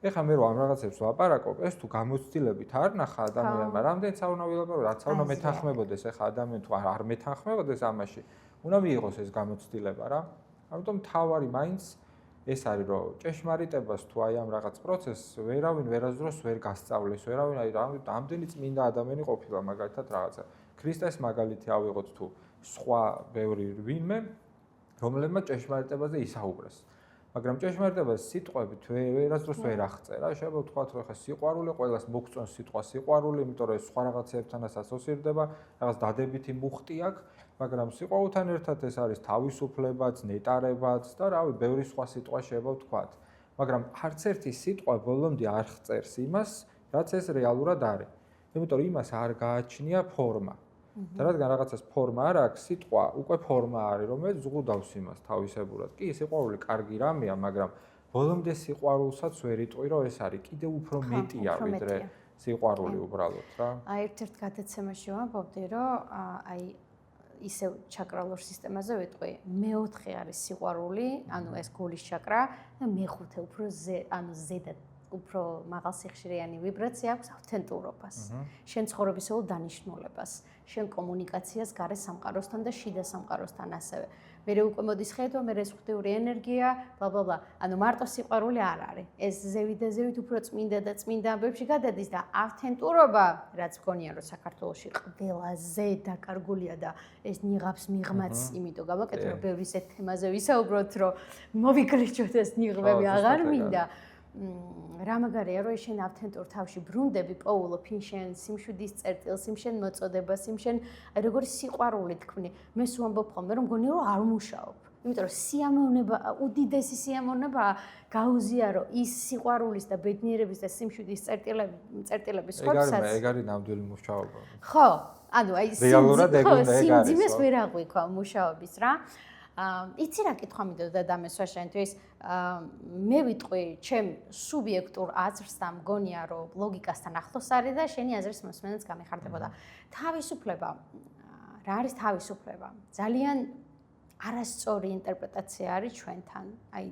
ეხლა მე რო ამ რაღაცებს ვლაპარაკობ, ეს თუ გამოცდილებით არ ნახა ადამიანმა, რამდენიც არ უნდა ვილაპარაკო, რაც არ უნდა მეთანხმებოდეს, ეხლა ადამიანი თუ არ მეთანხმებოდეს ამაში, უნდა მიიღოს ეს გამოცდილება რა. ამიტომ თავარი მაინც ეს არის, რომ ჭეშმარიტებას თუ აი ამ რაღაც პროცესს ვერავინ ვერასდროს ვერ გასწავლეს, ვერავინ აი რამდენი წმინდა ადამიანი ყოფილა მაგალითად რაღაცა. ქრისტეს მაგალითი ავიღოთ თუ სხვა ბევრი ვინმე რომლებმა ჭეშმარიტებაზე ისაუბრეს. მაგრამ ჭეშმარიტებას სიტყვებით ვერასდროს ვერ აღწერა. შეიძლება ვთქვათ, რომ ხა სიყვარული ყველას მოგწონს სიტყვა სიყვარული, იმიტომ რომ ეს სხვა რაღაცებთანაც ასოცირდება, რაღაც დადებითი მუხტი აქვს, მაგრამ სიყვარულთან ერთად ეს არის თავისუფლებაც, ნეტარებაც და რავი, ბევრი სხვა სიტყვა შეიძლება ვთქვათ. მაგრამ არც ერთი სიტყვა ბოლომდე არ აღწერს იმას, რაც ეს რეალურად არის. იმიტომ რომ იმას არ გააჩნია ფორმა. და რადგან რაღაცას ფორმა არ აქვს, სიტყვა უკვე ფორმა არის, რომელიც ზღუდავს იმას თავისებურად. კი, სიყვარული კარგი რამეა, მაგრამ ბოლომდე სიყვარულსაც ვერ იტყვი, რომ ეს არის კიდევ უფრო მეტია, სიყვარული უბრალოდ რა. აი ერთ-ერთ გადაცემაში ვამბობდი, რომ აი ისევ ჩაკრალურ სისტემაზე ვიტყვი, მეოთხე არის სიყვარული, ანუ ეს გულის ჩაკრა და მეხუთე უფრო ზედა უფრო მაღალ სიხშირეიანი ვიბრაცია აქვს ავთენტურობას, შენ ცხოვრებისეულ დანიშნულებას, შენ კომუნიკაციას გარე სამყაროსთან და შიდა სამყაროსთან ასევე. მერე უკვე მოდის ხედვა, მერე ეს ღვთიური ენერგია, ბლა. ანუ მარტო სიყვარული არ არის. ეს ზევით და ზევით უფრო წმინდა და წმინდა ამბებში გადადის და ავთენტურობა, რაც მგონია რომ საქართველოში ყველაზე დაკარგულია და ეს ნიღაბს მიღმაც, იმიტომ გამაკეთე რომ ბევრი ისეთ თემაზე ვისაუბროთ, რომ მოვიკრიჩოთ ეს ნიღბები აღარ მინდა. რა მაგარია რომ შენ ავთენტურ თავში ბრუნდები პოულობ შენ სიმშვიდის წერტილს, შენ მოწოდებას, შენ როგორი სიყვარული თქვი. მე სულ ამბობ ხოლმე რომ მგონია რომ არ მუშაობ. იმიტომ რომ სიამოვნება, უდიდესი სიამოვნება გაუზიარო ის სიყვარულის და ბედნიერების და სიმშვიდის წერტილების ხორცაც. ეგ არის ნამდვილი მუშაობა. ხო, ანუ აი სიმძიმეს ვერ აღვიქვა მუშაობის რა. იცი რა კითხვა მინდოდა დადამესვა შენთვის, მე ვიტყვი ჩემ სუბიექტურ აზრს და მგონია რომ ლოგიკასთან ახლოს არის და შენი აზრის მოსმენაც გამეხარდებოდა. თავისუფლება, რა არის თავისუფლება? ძალიან არასწორი ინტერპრეტაცია არის ჩვენთან. აი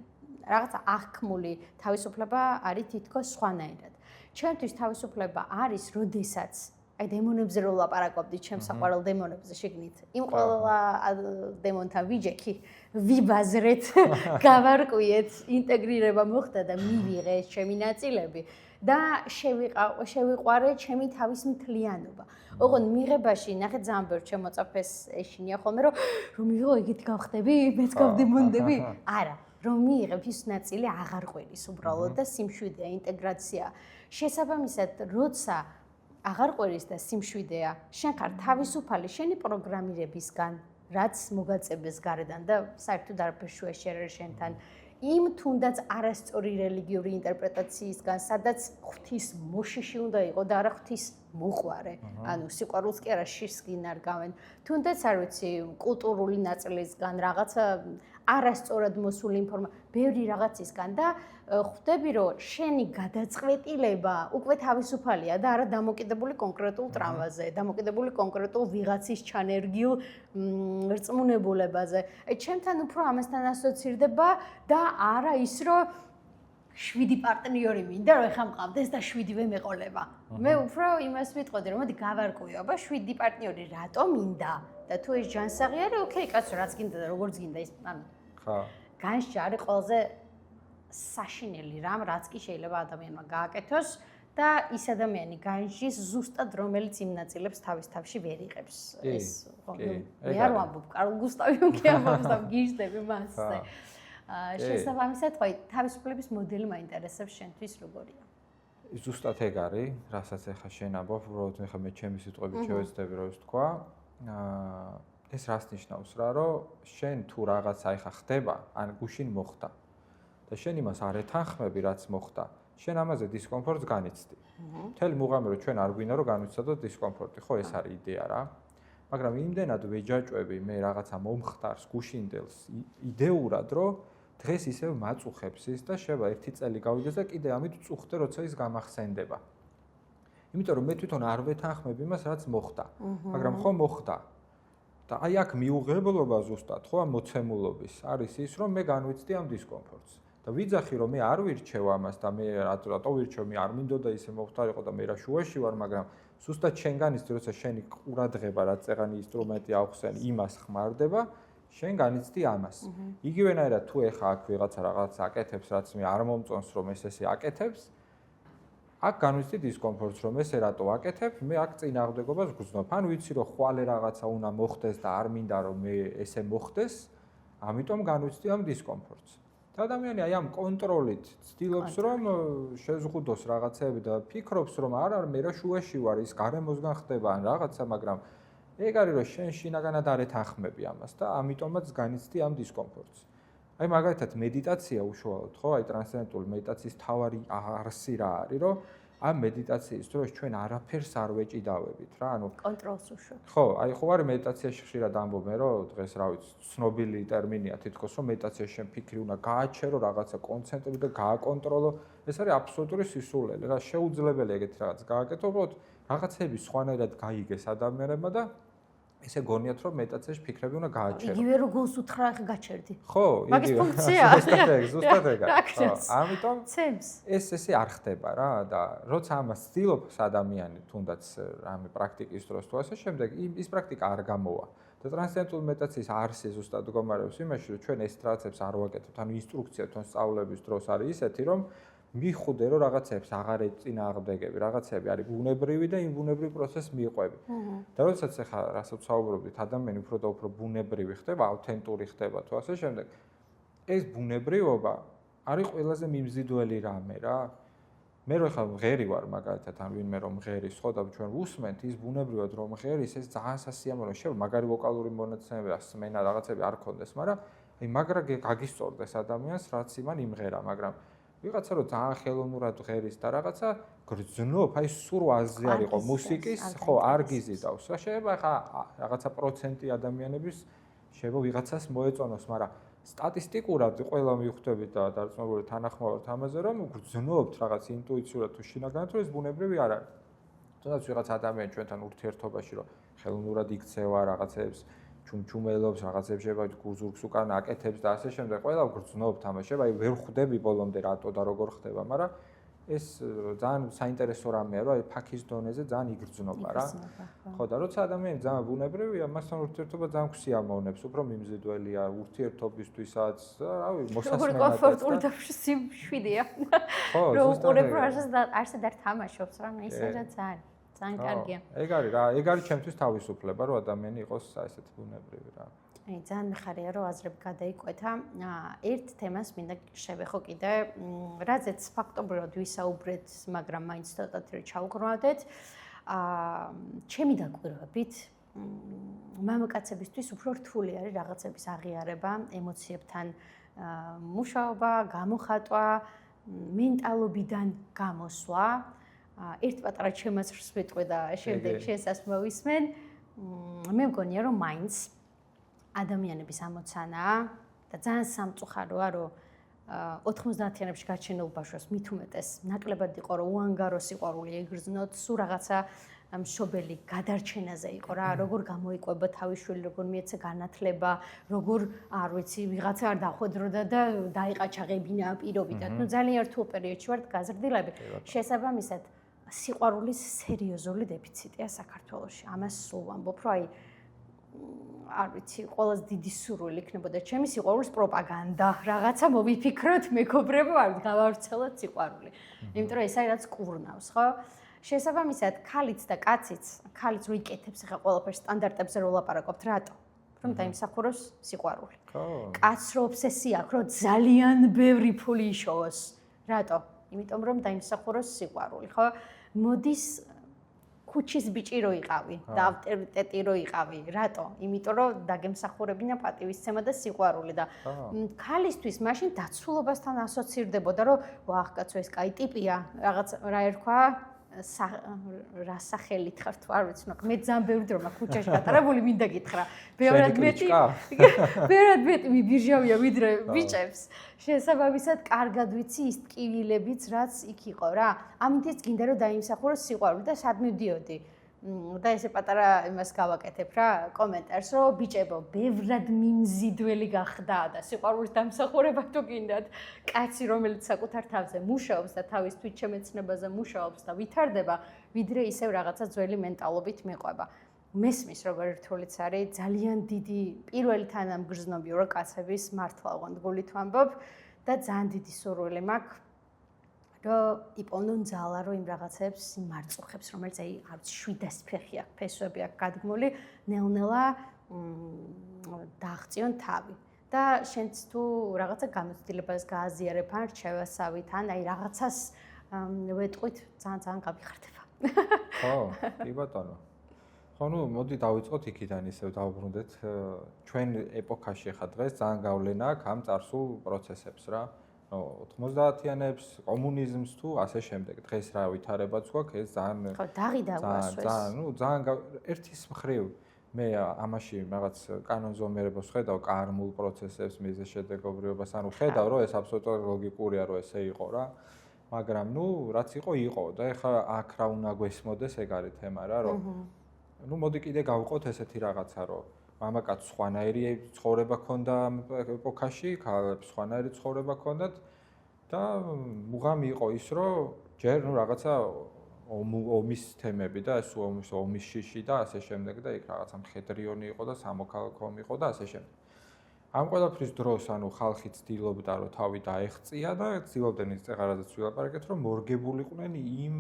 რაღაცა აღქმული თავისუფლება არის თითქოს სხვანაირად. ჩვენთვის თავისუფლება არის, როდესაც აი დემონებზე რო ლაპარაკობდი, ჩემს საყვარელ დემონებზე შეგნით. იმ ყველა დემონთან ვიჯექი, ვიბაზრეთ, გავარკვიეთ, ინტეგრირება მოხდა და მივიღე ჩემი ნაწილები და შევიყვარე ჩემი თავის მთლიანობა. ოღონდ მიღებაში ნახე ძალიან ბევრ ჩემ მოწაფეს ეშინია ხოლმე რომ მივიღო ეგეთ გავხდები, მეც გავდემონდები. არა, რომ მიიღებ ის ნაწილი აღარ ყვირის უბრალოდ და სიმშვიდეა, ინტეგრაცია. შესაბამისად, როცა აღარ ყვირის და სიმშვიდეა, შენ ხარ თავისუფალი შენი პროგრამირებისგან, რაც მოგაწებეს გარედან და საერთოდ არაფერ შუაში არ არის შენთან. იმ თუნდაც არასწორი რელიგიური ინტერპრეტაციისგან, სადაც ღვთის მოშიში უნდა იყო და არა ღვთის მოყვარე. ანუ სიყვარულს კი არა შიშს გინარგავენ. თუნდაც არ ვიცი, კულტურული ნაწილისგან, რაღაცა არასწორად მოსული ინფორმაცია, ბევრი რაღაცისგან და ხვდები რომ შენი გადაწყვეტილება უკვე თავისუფალია და არა დამოკიდებული კონკრეტულ ტრამვაზე, დამოკიდებული კონკრეტულ ვიღაცის ჩანერგიულ რწმუნებულებაზე. ჩემთან უფრო ამასთან ასოცირდება და არა ის რომ 7 პარტნიორი მინდა რომ ეხა მყავდეს და 7-ვე მეყოლება. მე უფრო იმას ვიტყოდი რომ მოდი გავარკვიო, აბა 7 პარტნიორი რატომ მინდა? და თუ ეს ჯანსაღი არის, ოკეი, კაცო, რაც გინდა და როგორც გინდა ის, ანუ ხო. განსჯა არის ყველაზე საშინელი რამ, რაც კი შეიძლება ადამიანმა გააკეთოს და ის ადამიანი განსჯის ზუსტად რომელიც იმ ნაწილებს თავის თავში ვერ იღებს. ეს მე არ ვამბობ, კარლ გუსტავი უკი ამბობს და გიჟდები მასზე. შესაბამისად, ხო, თავისუფლების მოდელი მაინტერესებს შენთვის როგორია? ზუსტად ეგ არის, რასაც ახლა შენ ამბობ, უბრალოდ ახლა მე ჩემი სიტყვებით შევეცდები რომ ის თქვა. ეს რას ნიშნავს რა, რომ შენ თუ რაღაცა ახლა ხდება, ან გუშინ მოხდა და შენ იმას არ ეთანხმები, რაც მოხდა, შენ ამაზე დისკომფორტს განიცდი. მთელი მუღამი რომ ჩვენ არ გვინდა რომ განვიცადოთ დისკომფორტი, ხო, ეს არის იდეა რა. მაგრამ იმდენად ვეჯაჭვები მე რაღაცა მომხდარს, გუშინდელს, იდეურად, რომ დღეს ისევ მაწუხებს ის და შევა ერთი წელი გავიდეს და კიდე ამით წუხდე, როცა ის გამახსენდება. იმიტომ რომ მე თვითონ არ ვეთანხმებ იმას, რაც მოხდა. მაგრამ ხო მოხდა. და აი აქ მიუღებლობა ზუსტად, ხო, ამ მოცემულობის არის ის, რომ მე განვიცდი ამ დისკომფორტს. და ვიძახი რომ მე არ ვირჩევ ამას და მე რატო ვირჩევ, მე არ მინდოდა ისე მოხდარიყო და მე რა შუაში ვარ, მაგრამ ზუსტად შენ განიცდი, როცა შენი ყურადღება, რაც წეღანი ინსტრუმენტი ახსენ, იმას ხმარდება, შენ განიცდი ამას. იგივენაირად თუ ეხა აქ ვიღაცა რაღაც აკეთებს, რაც მე არ მომწონს, რომ ეს ესე აკეთებს, აქ განვიცდი დისკომფორტს, რომ ესე რატო აკეთებ, მე აქ წინააღმდეგობას გრძნობ. ან ვიცი, რომ ხვალე რაღაცა უნდა მოხდეს და არ მინდა რომ მე ესე მოხდეს, ამიტომ განვიცდი ამ დისკომფორტს. და ადამიანი აი ამ კონტროლით ცდილობს, რომ შეზღუდოს რაღაცები და ფიქრობს, რომ არა, მე რა შუაში ვარ, ის გარემოსგან ხდება ან რაღაცა, მაგრამ ეგ არის, რომ შენ შინაგანად არ ეთანხმები ამას და ამიტომაც განიცდი ამ დისკომფორტს. აი მაგალითად მედიტაცია უშუალოდ, ხო, აი ტრანსცენდენტული მედიტაციის თავარი არსი რა არის, რომ ამ მედიტაციის დროს ჩვენ არაფერს არ ვეჭიდავებით რა, ანუ კონტროლს უშვებთ. ხო, აი ხო არის მედიტაციაში ხშირად ამბობენ, რომ დღეს რა ვიცი, ცნობილი ტერმინია თითქოს, რომ მედიტაციაში შენ ფიქრი უნდა გააჩერო, რაღაცა კონცენტრირო და გააკონტროლო. ეს არის აბსოლუტური სისულელე რა, შეუძლებელია ეგეთი რაღაც გააკეთო, უბრალოდ რაღაცები სხვანაირად გაიგეს ადამიანებმა და ესე გონიათ, რომ მედიტაციაში ფიქრები უნდა გააჩერო. იგივე რო გულს უთხრა, ხე გაჩერდი. ხო, მაგის იგივე. ფუნქცია. ზუსტად ეგ. ხო, ამიტომ ცემს. ესე არ ხდება რა და როცა ამას ცდილობს ადამიანი თუნდაც რამე პრაქტიკის დროს თუ ასე შემდეგ, ის პრაქტიკა არ გამოვა. და ტრანსცენდენტული მედიტაციის არსი ზუსტად გომარებს იმაში, რომ ჩვენ ეს ტრაცებს არ ვაკეთებთ, ანუ ინსტრუქცია თან სწავლების დროს არის ისეთი, რომ მიხუდე რომ რაღაცებს აღარ ეწინააღმდეგები, რაღაცები არის ბუნებრივი და იმ ბუნებრივ პროცესს მიყვები. და როდესაც ახლა რასაც საუბრობთ, ადამიანი უფრო და უფრო ბუნებრივი ხდება, ავთენტური ხდება თუ ასე შემდეგ. ეს ბუნებრივობა არის ყველაზე მიმზიდველი რამე რა. მე რო ხა მღერი ვარ მაგალითად, ან ვინმე რომ მღერის, ხო და ჩვენ ვუსმენთ ის ბუნებრივად რომ მღერის, ეს ძალიან სასიამოვნო შევა, მაგარი ვოკალური მონაცემები, სმენა რაღაცები არ ქონდეს, მაგრამ აი მაგრა გაგისწორდეს ადამიანს, რაც იმან იმღერა, მაგრამ ვიღაცა რომ ძალიან ხელოვნურად მღერის და რაღაცა გრძნობ, აი სურვაზე არ იყო მუსიკის, ხო, არ გიზიდავს. შეიძლება ხა რაღაცა პროცენტი ადამიანების შეიძლება ვიღაცას მოეწონოს, მაგრამ სტატისტიკურად ყველა მივხვდებით და დარწმუნებული თანახმოვართ ამაზე, რომ გრძნობთ რაღაც ინტუიციურად თუ შინაგანად, რომ ეს ბუნებრივი არ არის. თუნდაც ვიღაც ადამიანი ჩვენთან ურთიერთობაში, რომ ხელოვნურად იქცევა რაღაცებს, ჩუმჩუმელობს, რაღაცებს შეიძლება გუზურგს უკან აკეთებს და ასე შემდეგ, ყველა გრძნობთ ამას. შეიძლება აი ვერ ხვდები ბოლომდე რატო და როგორ ხდება, მაგრამ ეს ძალიან საინტერესო რამეა, რომ აი ფაქის დონეზე ძალიან იგრძნობა რა. ხო და როცა ადამიანი ძალიან ბუნებრივია, მასთან ურთიერთობა ძალიან გვსიამოვნებს, უფრო მიმზიდველია ურთიერთობისთვისაც, რავი, მოსასმენად. როგორ კომფორტული და შვიდია. ხო, ზუსტად. უყურებ არსად არ თამაშობს რა, ისე რა ძალიან კარგია. ეგ არის რა, ეგ არის ჩემთვის თავისუფლება, რომ ადამიანი იყოს ესეთი ბუნებრივი რა. აი, ძალიან მიხარია, რომ აზრები გადაიკვეთა. ერთ თემას მინდა შევეხო კიდე, რაზეც ფაქტობრივად ვისაუბრეთ, მაგრამ მაინც ცოტათი რომ ჩავუყრმავდეთ. ჩემი დაკვირვებით, მამაკაცებისთვის უფრო რთული არის რაღაცების აღიარება, ემოციებთან მუშაობა, გამოხატვა, მენტალობიდან გამოსვლა. ერთ პატარა ჩემასრს ვიტყვი და შემდეგ შესას მოვისმენ. მე მგონია, რომ მაინც ადამიანების ამოცანაა და ძალიან სამწუხაროა, რომ 90-იანებში გაჩენილ ბავშვებს მით უმეტეს ნაკლებად იყო, რომ უანგარო სიყვარული იგრძნოთ, სულ რაღაცა მშობელი გადარჩენაზე იყო რა, როგორ გამოიკვება თავის შვილი, როგორ მიეცა განათლება, როგორ არ ვიცი, ვიღაცა არ დახვედროდა და დაიყაჩაღებინა პირობიდან. ნუ ძალიან რთულ პერიოდში ვართ გაზრდილები. შესაბამისად, სიყვარულის სერიოზული დეფიციტია საქართველოში. ამას სულ ვამბობ, რომ აი არ ვიცი, ყველაზე დიდი სურვილი იქნებოდა ჩემი სიყვარულის პროპაგანდა. რაღაცა მოვიფიქროთ, მეგობრებო, არ გავავრცელოთ სიყვარული. იმიტომ რომ ეს არის რაც კურნავს, ხო? შესაბამისად, ქალიც და კაციც, ქალიც რო იკეთებს ახლა ყველაფერს სტანდარტებზე რო ვლაპარაკობთ, რატო? რომ დაიმსახუროს სიყვარული. ხო. კაცს რო ობსესია აქვს, რომ ძალიან ბევრი ფული იშოვოს. რატო? იმიტომ რომ დაიმსახუროს სიყვარული, ხო? მოდის ქუჩის ბიჭი რო იყავი და ავტორიტეტი რო იყავი. რატო? იმიტომ რომ დაგემსახურებინა პატივისცემა და სიყვარული და ქალისთვის მაშინ დაცულობასთან ასოცირდებოდა, რომ ვახ კაცო ეს კაი ტიპია, რაღაც რა ერქვა, რა სახელით ხარ თუ არ ვიცი, მაგრამ მე ძალიან ბევრი დრო მაქვს ქუჩაში გატარებული, მინდა გითხრა. ბევრად მეტი მიბირჟავია ვიდრე ბიჭებს. შესაბამისად, კარგად ვიცი ის ტკივილებიც, რაც იქ იყო რა. ამიტომაც გინდა რომ დაიმსახუროს სიყვარული და სად მივდიოდი. და ესე პატარა იმას გავაკეთებ რა, კომენტარს, რომ ბიჭებო, ბევრად მიმზიდველი გახდა და სიყვარულის დამსახურება თუ გინდათ, კაცი რომელიც საკუთარ თავზე მუშაობს და თავის თვითშემეცნებაზე მუშაობს და ვითარდება, ვიდრე ისევ რაღაცა ძველი მენტალობით მიყვება. მესმის როგორ რთულიც არის, ძალიან დიდი პირველი თანამგრძნობიო რა კაცების მართლა ოღონდ ვამბობ და ძალიან დიდი სურვილი მაქვს რომ იპოვნონ ძალა რომ იმ რაღაცებს იმ მარწუხებს რომელიც აი არ ვიცი 700 ფეხი აქვს ფესვები აქვს გადგმული ნელ-ნელა დააღწიონ თავი და შენც თუ რაღაცა გამოცდილებას გააზიარებ ან რჩევასავით ან აი რაღაცას ვეტყვით ძალიან გამიხარდება. ხო, კი ბატონო. ხო, ნუ მოდი დავიწყოთ იქიდან ისევ დავბრუნდეთ. ჩვენ ეპოქაში ხა დღეს ძალიან გავლენა აქვს ამ წარსულ პროცესებს რა. 90-იანებს, კომუნიზმს თუ ასე შემდეგ. დღეს რა ვითარებაც გვაქვს, ეს ძალიან ხო, დაღი დაგვასვეს. ძალიან ერთის მხრივ მე ამაში რაღაც კანონზომიერებას ხედავ, კარმულ პროცესებს, მიზეზშედეგობრიობას, ანუ ხედავ, რომ ეს აბსოლუტურად ლოგიკურია, რომ ესე იყო რა. მაგრამ რაც იყო და ეხლა აქ რა უნდა გვესმოდეს, ეგ არის თემა რა, რომ მოდი კიდე გავყოთ ესეთი რაღაცა, რომ მამაკაცს სხვანაირი ცხოვრება ჰქონდა ეპოქაში, ქალებს სხვანაირი ცხოვრება ჰქონდათ და მუღამი იყო ის, რომ ჯერ რაღაცა ომის თემები და ეს ომის შიში და ასე შემდეგ და იქ რაღაცა მხედრიონი იყო და სამოქალაქო ომი იყო და ასე შემდეგ. ამ ყველაფრის დროს ანუ ხალხი ცდილობდა რომ თავი დაეღწია და ცდილობდნენ ის წეღარაზეც ვილაპარაკეთ რომ მორგებულიყვნენ იმ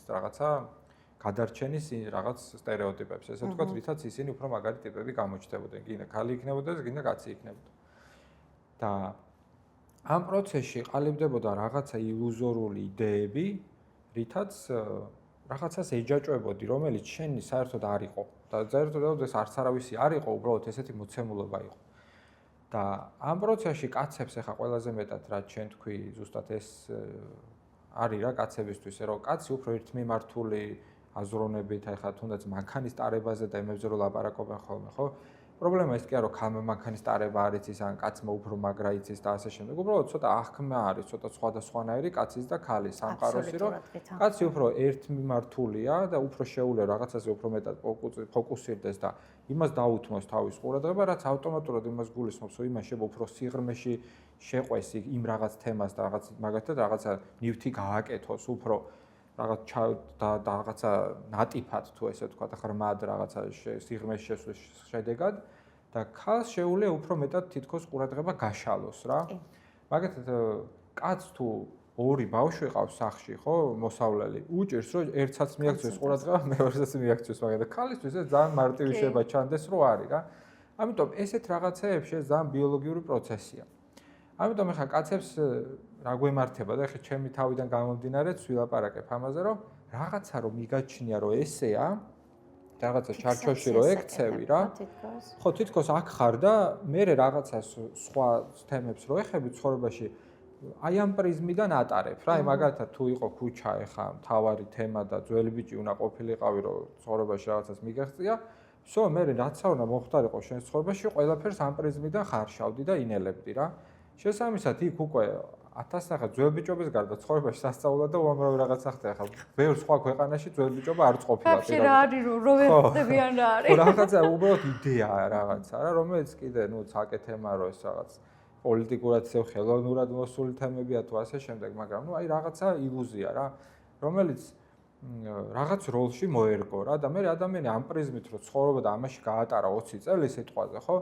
რაღაცა გადარჩენის რაღაც სტერეოტიპებს. ესე ვთქვათ, რითაც ისინი უფრო მაგარი ტიპები გამოჩნდებოდნენ. გინდა ქალი იქნებოდა, გინდა კაცი იქნებოდა. და ამ პროცესში ყალიბდებოდა რაღაცა ილუზორული იდეები, რითაც რაღაცას ეჯაჭვებოდი, რომელიც შენი საერთოდ არ იყო. და საერთოდ ეს არც არავისი არ იყო, უბრალოდ ესეთი მოცემულობა იყო. და ამ პროცესში კაცებს ახლა ყველაზე მეტად რაც ჩვენ თქვი, ზუსტად ეს არის რა კაცებისთვის, რომ კაცი უფრო ერთმიმართული აზროვნებით, ახლა თუნდაც მანქანის ტარებაზე და იმებზე რომ ლაპარაკობენ ხოლმე, ხო? პრობლემა ის კი არა, რომ ქალმა მანქანის ტარება არ იცის, ან კაცმა უფრო მაგრა იცის და ასე შემდეგ. უბრალოდ ცოტა აღქმა არის, ცოტა სხვადასხვანაირი კაცის და ქალის სამყაროსი, რომ კაცი უფრო ერთმიმართულია და უფრო შეუძლია რაღაცაზე უფრო მეტად ფოკუსირდეს და იმას დაუთმოს თავის ყურადღება, რაც ავტომატურად იმას გულისხმობს, რომ იმას შეიძლება უფრო სიღრმეში შეყვეს იმ რაღაც თემას და რაღაც მაგათად რაღაცა ნივთი გააკეთოს, უფრო და რაღაცა ნატიფად თუ ესე ვთქვათ, ხრმად რაღაცა სიღრმეში შესვლის შედეგად და ქალს შეუძლია უფრო მეტად თითქოს ყურადღება გაშალოს რა. მაგათად კაცს თუ ორი ბავშვი ყავს სახლში, ხო, მოსავლელი, უჭირს რომ ერთსაც მიაქციოს ყურადღება, მეორესაც მიაქციოს, მაგრამ ქალისთვის ეს ძალიან მარტივი შეიძლება ჩანდეს, რომ არის რა. ამიტომ ესეთ რაღაცეებში ეს ძალიან ბიოლოგიური პროცესია. ამიტომ ახლა კაცებს რა გვემართება და ახლა ჩემი თავიდან გამომდინარეც ვილაპარაკებ ამაზე, რომ რაღაცა რომ მიგაჩნია, რომ ესეა, რაღაცა ჩარჩოში რომ ექცევი რა. ხო, თითქოს აქ ხარ და მე რაღაცა სხვა თემებს რო ეხები ცხოვრებაში აი ამ პრიზმიდან ატარებ რა. აი მაგალითად თუ იყო ქუჩა ეხა მთავარი თემა და ძველი ბიჭი უნდა ყოფილიყავი რომ ცხოვრებაში რაღაცას მიგეღწია, всё, მე რაც უნდა მოხდარიყო შენ ცხოვრებაში, ყველაფერს ამ პრიზმიდან ხარშავდი და ინელებდი რა. შესაბამისად იქ უკვე 1000 ახლა ძველ ბიჭობის გარდა ცხოვრებაში სასწაულად და უამრავი რაღაცა ხდება. ახლა ბევრ სხვა ქვეყანაში ძველ ბიჭობა არც ყოფილა. ვაფშე რა არის რომ ვერ ხდებიან რა არის. ხო რაღაცა უბრალოდ იდეაა რაღაცა რა, რომელიც კიდე ცალკე თემა რო ეს რაღაც პოლიტიკურად ხელოვნურად მოსული თემებია თუ ასე შემდეგ, მაგრამ აი რაღაცა ილუზია რა, რომელიც რაღაც როლში მოერგო რა და მე ადამიანი ამ პრიზმით რო ცხოვრობა და ამაში გაატარა 20 წელი სიტყვაზე, ხო?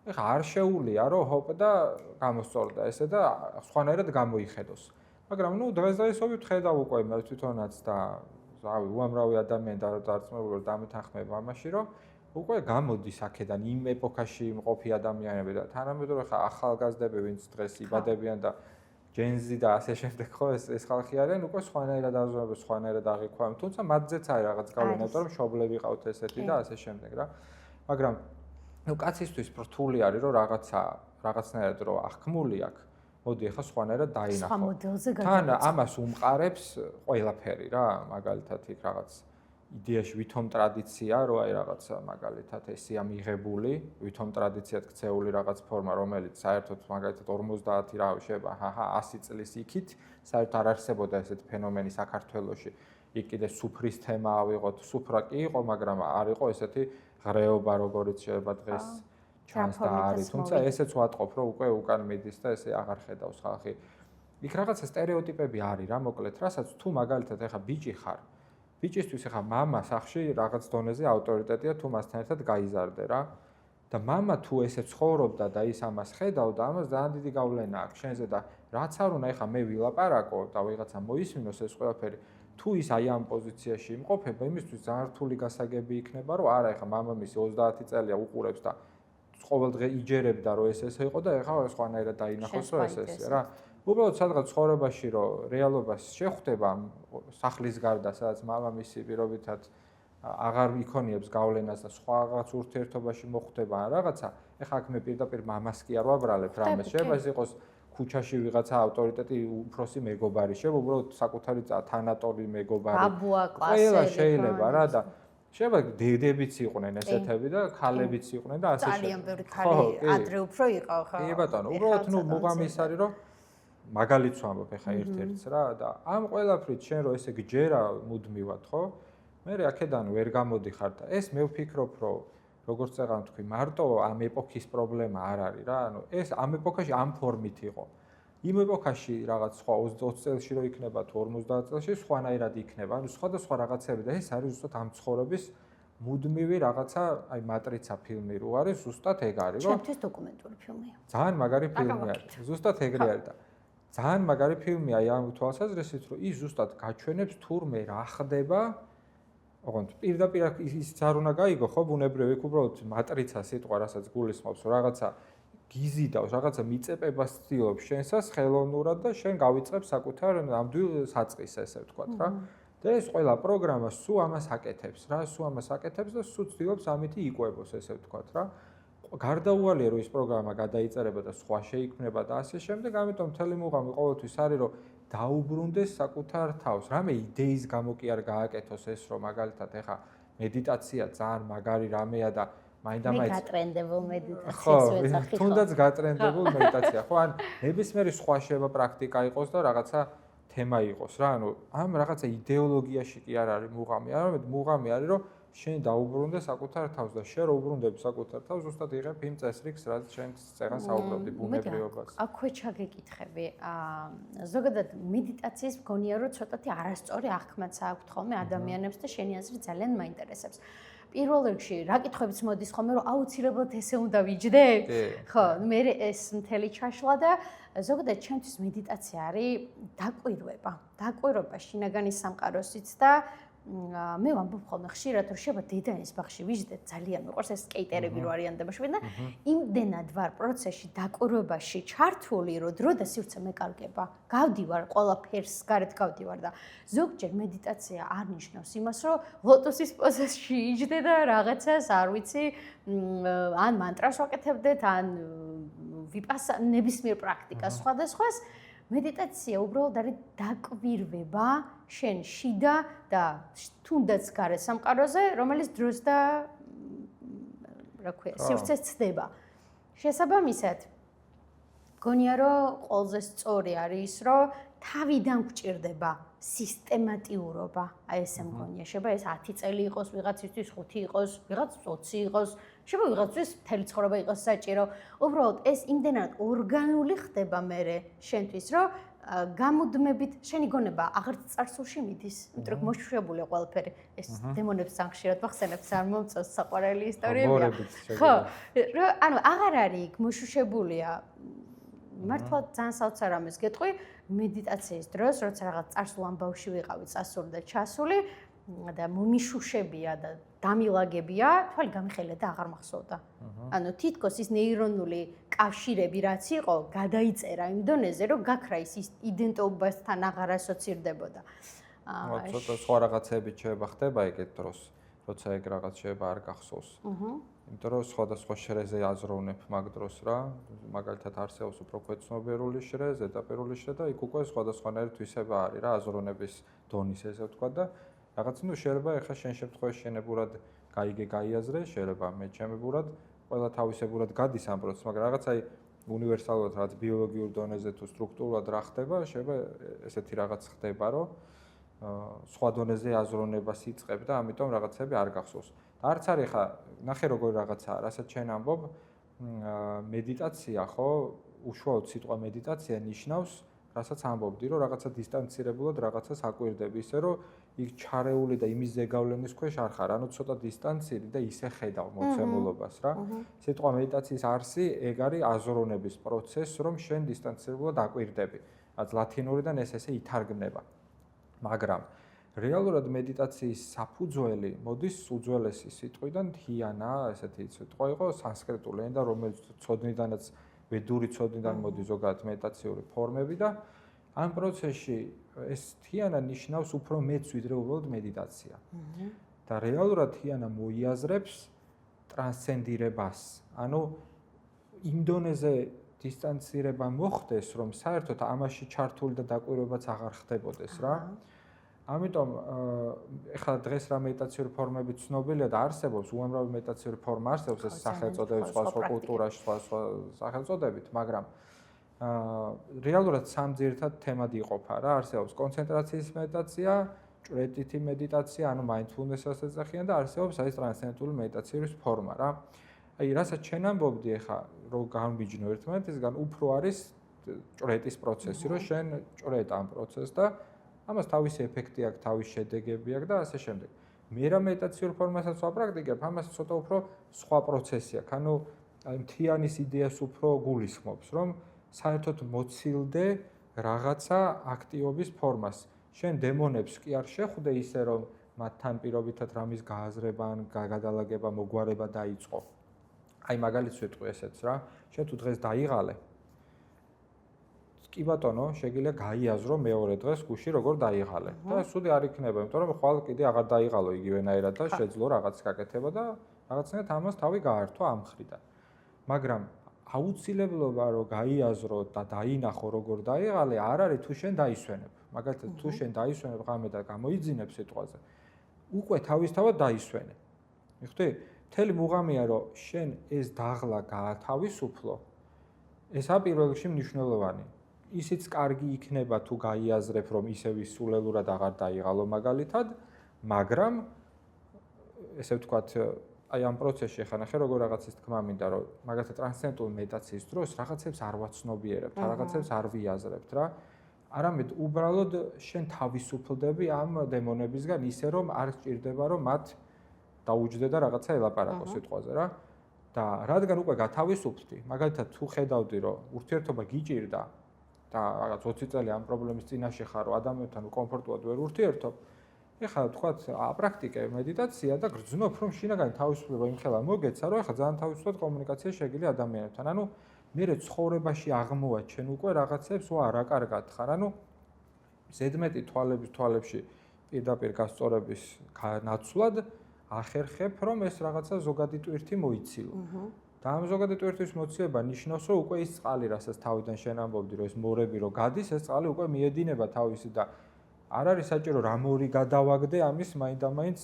ეხა არ შეუულია რომ ჰოპ და გამოსწორდა ესე და სხვანაირად გამოიხედოს. მაგრამ დღესდღეობით ხედავ უკვე მე თვითონაც და რავი, უამრავი ადამიანი დარწმუნებული დამეთანხმება ამაში, რომ უკვე გამოდის აქედან იმ ეპოქაში მყოფი ადამიანები და თანამედროვე ხა ახალგაზრდები, ვინც დღეს იბადებიან და ჯენზი და ასე შემდეგ, ხო, ეს ხალხი არიან, უკვე სხვანაირად აზროვნებენ, სხვანაირად აღიქვამენ, თუმცა მათზეც არის რაღაც გავლენა, იმიტომ რომ მშობლები ყავთ ესეთი და ასე შემდეგ რა. მაგრამ კაცისთვის რთული არის რომ რაღაცნაირად რომ აღქმული აქვს. მოდი ახლა სხვანაირად დაინახო. თან ამას უმყარებს ყველაფერი რა, მაგალითად იქ რაღაც იდეაში ვითომ ტრადიცია, რომ აი რაღაცა მაგალითად ესეა მიღებული, ვითომ ტრადიციად ქცეული რაღაც ფორმა, რომელიც საერთოდ მაგალითად 50 რა შეიძლება, 100 წლის იქით საერთოდ არ არსებობდა ესეთი ფენომენი საქართველოში. იქ კიდე სუფრის თემა ავიღოთ, სუფრა კი იყო, მაგრამ არ იყო ესეთი ღრეობა, როგორც შეიძლება დღეს ჩანს და არის, თუმცა ესეც ვატყობ, რომ უკვე უკან მიდის და ესე აღარ ხედავს ხალხი. იქ რაღაცა სტერეოტიპები არის რა, მოკლედ, რასაც თუ მაგალითად ეხა ბიჭი ხარ, ბიჭისთვის ეხა მამა სახში რაღაც დონეზე ავტორიტეტია, თუ მასთან ერთად გაიზარდე რა. და მამა თუ ესე ცხოვრობდა და ის ამას ხედავდა, ამას ძალიან დიდი გავლენა აქვს შენზე და რაც არ უნდა ეხა მე ვილაპარაკო და ვიღაცა მოისმინოს ეს ყველაფერი, თუ ის აი ამ პოზიციაში იმყოფება, იმისთვის ძალიან რთული გასაგები იქნება, რომ არა ეხა მამამისი 30 წელია უყურებს და ყოველდღე იჯერებდა რომ ეს ესე იყო და ეხა სხვანაირად დაინახოს რომ ეს ესეა რა. უბრალოდ სადღაც ცხოვრებაში რომ რეალობას შეხვდება სახლის გარდა, სადაც მამამისი პირობითად აღარ იქონიებს გავლენას და სხვა რაღაც ურთიერთობაში მოხვდება ან რაღაცა, ეხა აქ მე პირდაპირ მამას კი არ ვაბრალებ რამეს, შეიძლება ეს იყოს ქუჩაში ვიღაცა ავტორიტეტი უფროსი მეგობარი შევა უბრალოდ საკუთარი თანატორი მეგობარი ბაბუა კლასელი ყველა შეიძლება რა და შეიძლება დედებიც იყვნენ ესეთები და ქალებიც იყვნენ და ასე ძალიან ბევრი ქალი ადრე უფრო იყო ხო კი ბატონო უბრალოდ მაგამი ის არის რომ მაგალითს ვამბობ ახლა ერთ-ერთს რა და ამ ყველაფრით შენ რო ესე გჯერა მუდმივად ხო მე აქედან ვერ გამოდიხარ და ეს მე ვფიქრობ რომ როგორც წეგან თქვი მარტო ამ ეპოქის პრობლემა არ არის რა ანუ ეს ამ ეპოქაში ამ ფორმით იყო იმ ეპოქაში რაღაც სხვა 20 წელში რო იქნება თუ 50 წელში სხვანაირად იქნება ანუ სხვადასხვა რაღაცები და ეს არის ზუსტად ამ ცხოვრების მუდმივი რაღაცა აი მატრიცა ფილმი რო არის ზუსტად ეგ არის რომ ჩემთვის დოკუმენტური ფილმია ძალიან მაგარი ფილმი არის ზუსტად ეგრე არის და ძალიან მაგარი ფილმია აი ამ თვალსაზრისით რომ ის ზუსტად გაჩვენებს თურმე რა ხდება ოღონდ პირდაპირ ისიც არ უნდა გაიგო ხო ბუნებრივი უბრალოდ მატრიცა სიტყვა რასაც გულისხმობს რაღაცა გიზიდავს რაღაცა მიწებებას ცდილობს შენსას ხელოვნურად და შენ გავიწყებ საკუთარ ნამდვილ საწყისს ესე ვთქვათ რა და ეს ყველა პროგრამა სულ ამას აკეთებს რა სულ ამას აკეთებს და სულ ცდილობს ამითი იკვებოს ესე ვთქვათ რა გარდაუვალია რომ ის პროგრამა გადაიწერება და სხვა შეიქმნება და ასე შემდეგ ამიტომ მთელი მუღამი ყოველთვის არის რომ დაუბრუნდეს საკუთარ თავს. რამე იდეის გამო კი არ გააკეთოს ეს რომ მაგალითად ეხა მედიტაცია ძალიან მაგარი რამეა და მაინდა-მაინც მე გატრენდებულ მედიტაციას ვეძახი ხო. თუნდაც გატრენდებულ მედიტაცია. ხო, ან ნებისმიერი სხვა შევა პრაქტიკა იყოს და რაღაცა თემა იყოს რა. ანუ ამ რაღაცა იდეოლოგიაში კი არ არის მუღამი. არამედ მუღამი არის რომ შენ დაუბრუნდე საკუთარ თავს და შენ რო უბრუნდები საკუთარ თავს, ზუსტად იღებ იმ წესრიგს, რაც შენ წეგან საუბრობდი ბუნებრივობას. აქვე ჩაგეკითხები. ზოგადად მედიტაციის მგონია რომ ცოტათი არასწორი აღქმაც აქვს ხოლმე ადამიანებს და შენი აზრი ძალიან მაინტერესებს. პირველ რიგში რა კითხვებიც მოდის ხოლმე რომ აუცილებლად ესე უნდა ვიჯდე? ხო, მე ეს მთელი ჩაშლა და ზოგადად ჩემთვის მედიტაცია არის დაკვირვება. დაკვირვება შინაგანი სამყაროსიც და მე ვამბობ ხოლმე ხშირად რომ შევა დედაენის ბაღში ვიждდეთ ძალიან მიყვარს ეს სკეიტერები რო არიან დებაში და იმდენად ვარ პროცესში დაკვირვებაში ჩართული რომ დრო და სივრცე მეკარგება გავდივარ ყველაფერს გარეთ გავდივარ და ზოგჯერ მედიტაცია არ ნიშნავს იმას რომ ლოტოსის პოზაში იჯდე და რაღაცას არ ვიცი ან მანტრას ვაკეთებდეთ ან ვიპასა ნებისმიერ პრაქტიკას სხვადასხვას მედიტაცია უბრალოდ არის დაკვირვება შენ შიდა და თუნდაც გარე სამყაროზე, რომელიც დროს და რა ქვია, სივრცეს ცდება. შესაბამისად, გონია რომ ყველაზე სწორი არის ის, რომ თავიდან გვჭირდება სისტემატიურობა. აი ესე მგონია, შეიძლება ეს 10 წელი იყოს, ვიღაცისთვის 5 იყოს, ვიღაც 20 იყოს, შეიძლება ვიღაცთვის მთელი ცხოვრება იყოს საჭირო. უბრალოდ ეს იმდენად ორგანული ხდება მერე შენთვის, რომ გამუდმებით შენი გონება აღარ წარსულში მიდის, იმიტომ რომ მოშუშებულია ყველაფერი. ეს დემონებს სამხშირად ვახსენებთ, არ მომწონს საყვარელი ისტორიებია. ხო, ანუ აღარ არის იქ მოშუშებულია. მართლა ძალიან საოცარ ამას გეტყვი, მედიტაციის დროს, როცა რაღაც წარსულ ამბავში ვიყავი, წასული და ჩასული და მომიშუშებია და დამილაგებია, თვალი გამიხელია და აღარ მახსოვდა. ანუ თითქოს ის ნეირონული კავშირები რაც იყო, გადაიწერა იმ დონეზე, რომ გაქრა ის იდენტობასთან აღარ ასოცირდებოდა. ცოტა სხვა რაღაცები შეიძლება ხდება ეგეთ დროს, როცა ეგ რაღაც შეიძლება არ გახსოვს. იმიტომ რომ სხვადასხვა შრეზე აზროვნებ მაგ დროს რა, მაგალითად არსებობს უფრო ქვეცნობიერული შრე, ზედაპირული შრე და იქ უკვე სხვადასხვანაირი თვისება არის რა, აზროვნების დონის ესე ვთქვა და რაღაც ნუ შეიძლება ეხა შენ შემთხვევაში შენებურად გაიგე გაიაზრე, შეიძლება მე ჩემებურად ყველა თავისებურად გადის ამ პროცესს, მაგრამ რაღაც აი უნივერსალურად რაც ბიოლოგიურ დონეზე თუ სტრუქტურულად რა ხდება, შეიძლება ესეთი რაღაც ხდება, რომ სხვა დონეზე აზროვნებას იწყებ და ამიტომ რაღაცები არ გახსოვს. არც არის ხა ნახე როგორი რაღაცაა, რასაც შენ ამბობ, მედიტაცია ხო, უშუალოდ სიტყვა მედიტაცია ნიშნავს, რასაც ამბობდი, რომ რაღაცა დისტანცირებულად რაღაცას აკვირდები, ისე რომ იქ ჩარეული და იმის ზეგავლენის ქვეშ არ ხარ, ანუ ცოტა დისტანცირი და ისე ხედავ მოცემულობას რა. სიტყვა მედიტაციის არსი ეგ არის აზროვნების პროცესი, რომ შენ დისტანცირებულად აკვირდები. რაც ლათინურიდან ეს ესე ითარგმნება. მაგრამ რეალურად მედიტაციის საფუძველი მოდის უძველესი სიტყვიდან თიანა, ესეთი სიტყვა იყო სანსკრიტული ენა, რომელიც ცოდნიდანაც ვედური ცოდნიდან მოდის ზოგადად მედიტაციური ფორმები და ამ პროცესში ეს თიანა ნიშნავს უფრო მეც ვიდრე უბრალოდ მედიტაცია. და რეალურად თიანა მოიაზრებს ტრანსცენდირებას. ანუ იმ დონეზე დისტანცირება მოხდეს, რომ საერთოდ ამაში ჩართული და დაკვირვებაც აღარ ხდებოდეს რა. ამიტომ ეხლა დღეს რა მედიტაციური ფორმები ცნობილია და არსებობს, უამრავი მედიტაციური ფორმა არსებობს, ეს სახელწოდებით სხვა კულტურაში, სხვა სახელწოდებით, მაგრამ რეალურად სამ ძირითად თემად იყოფა რა, არსებობს კონცენტრაციის მედიტაცია, ჭვრეტითი მედიტაცია, ანუ mindfulness-ას ეძახიან და არსებობს აი ტრანსცენდენტული მედიტაციის ფორმა რა. აი რასაც ჩვენ ამბობდი ეხა რომ განვიჯნო ერთმანეთისგან, უფრო არის ჭვრეტის პროცესი, რომ შენ ჭვრეტ ამ პროცესს და ამას თავისი ეფექტი აქვს, თავისი შედეგები აქვს და ასე შემდეგ. მე რა მედიტაციურ ფორმასაც ვაპრაქტიკებ, ამას ცოტა უფრო სხვა პროცესი აქვს. ანუ აი მთიანის იდეას უფრო გულისხმობს, რომ საერთოდ მოცილდე რაღაცა აქტივობის ფორმას. შენ დემონებს კი არ შეხვდე ისე, რომ მათთან პირობითად რამის გააზრება ან გადალაგება, მოგვარება დაიწყო. აი მაგალითს ვიტყვი ესეც რა. შენ თუ დღეს დაიღალე, კი ბატონო, შეგიძლია გაიაზრო მეორე დღეს გუში როგორ დაიღალე და სუდი არ იქნება, იმიტომ რომ ხვალ კიდე აღარ დაიღალო იგივენაირად და შეძლო რაღაც გაკეთება და რაღაცნაირად ამას თავი გაართვა ამ მხრიდან. მაგრამ აუცილებლობა რომ გაიაზრო და დაინახო როგორ დაიღალე არ არის თუ შენ დაისვენებ. მაგალითად თუ შენ დაისვენებ ღამე და გამოიძინებ სიტყვაზე, უკვე თავისთავად დაისვენე. მიხვდი? მთელი მუღამია რომ შენ ეს დაღლა გაათავისუფლო, ესაა პირველ რიგში მნიშვნელოვანი. ისიც კარგი იქნება თუ გაიაზრებ რომ ისევ სულელურად აღარ დაიღალო მაგალითად, მაგრამ ესე ვთქვათ, აი ამ პროცესში ხა ნახე როგორ რაღაცის თქმა მინდა რომ მაგალითად ტრანსცენდენტული მედიტაციის დროს რაღაცებს არ ვაცნობიერებთ, რაღაცებს არ ვიაზრებთ რა. არამედ უბრალოდ შენ თავისუფლდები ამ დემონებისგან ისე რომ არ სჭირდება რომ მათ დაუჯდე და რაღაცა ელაპარაკო სიტყვაზე რა. და რადგან უკვე გათავისუფლდი, მაგალითად თუ ხედავდი რომ ურთიერთობა გიჭირდა და რაღაც 20 წელი ამ პრობლემის წინაშე ხარ, რომ ადამიანთან კომფორტულად ვერ ურთიერთობ, ეხლა თქვათ აპრაქტიკე მედიტაცია და გრძნობ რომ შინაგანი თავისუფლება იმხელა მოგეცა, რომ ეხლა ძალიან თავისუფლად კომუნიკაცია შეგიძლია ადამიანებთან. ანუ მერე ცხოვრებაში აღმოაჩენ უკვე რაღაცებს რა კარგად ხარ. ანუ ზედმეტი თვალებში პირდაპირ გასწორების ნაცვლად ახერხებ რომ ეს რაღაცა ზოგადი ტვირთი მოიცილო. და ამ ზოგადი ტვირთვის მოცილება ნიშნავს რომ უკვე ის წყალი რასაც თავიდან შენ ამბობდი რომ ეს მორები რო გადის, ეს წყალი უკვე მიედინება თავისი და არ არის საჭირო რამ ორი გადავაგდე ამის მაინდამაინც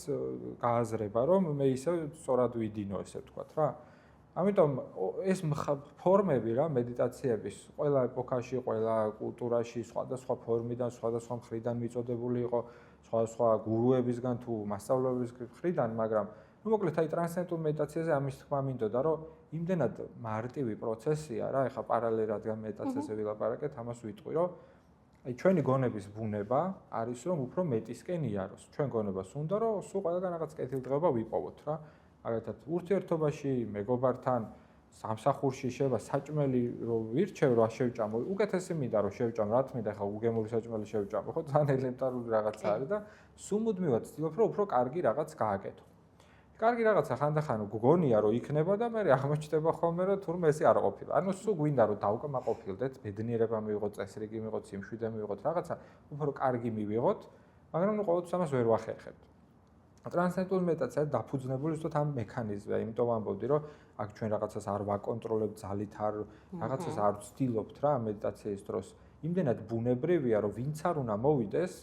გააზრება რომ მე ისე სწორად ვიდინო ესე ვთქვათ რა. ამიტომ ეს ფორმები რა მედიტაციების ყველა ეპოქაში, ყველა კულტურაში სხვადასხვა ფორმიდან, სხვადასხვა მხრიდან მიწოდებული იყო, სხვადასხვა გურუებისგან თუ მასწავლებლის მხრიდან, მაგრამ ну მოკლედ აი ტრანსცენდენტულ მედიტაციაზე ამის თქმა მინდოდა რომ იმდენად მარტივი პროცესია რა, ეხა პარალელურად რადგან მედიტაციაზე ვილაპარაკეთ, ამას ვიტყვი რომ აი ჩვენი გონების ბუნება არის რომ უფრო მეტისკენ იაროს. ჩვენ გონებას უნდა რომ სულ ყველგან რაღაც კეთილდღეობა ვიპოვოთ რა. მაგალითად ურთიერთობაში, მეგობართან, სამსახურში შეება საჭმელი რომ ვირჩევ რა შევჭამო, უკეთესი მინდა რომ შევჭამო, რა თქმა უნდა, ხა უგემური საჭმელი შევჭამო, ხო, ძალიან ელემენტარული რაღაცა არის და სულ მუდმივად ვცდილობ რომ უფრო კარგი რაღაც გააკეთო. კარგი რაღაცა ხანდახან გგონია რომ იქნება და მე აღმოჩნდება ხოლმე რომ თურმე ესე არ ყოფილა. ანუ სულ გვინდა რომ დავკმაყოფილდეთ, ბედნიერება მივიღოთ, წესრიგი მივიღოთ, სიმშვიდე მივიღოთ, რაღაცა უფრო კარგი მივიღოთ, მაგრამ ნუ ყოველთვის ამას ვერ ვახერხებთ. ტრანსცენდენტული მედიტაცია დაფუძნებული ზუსტად ამ მექანიზმზე, იმიტომ ვამბობდი რომ აქ ჩვენ რაღაცას არ ვაკონტროლებთ, ძალით არ რაღაცას არ ვცდილობთ რა მედიტაციის დროს. იმდენად ბუნებრივია რომ ვინც არ უნდა მოვიდეს,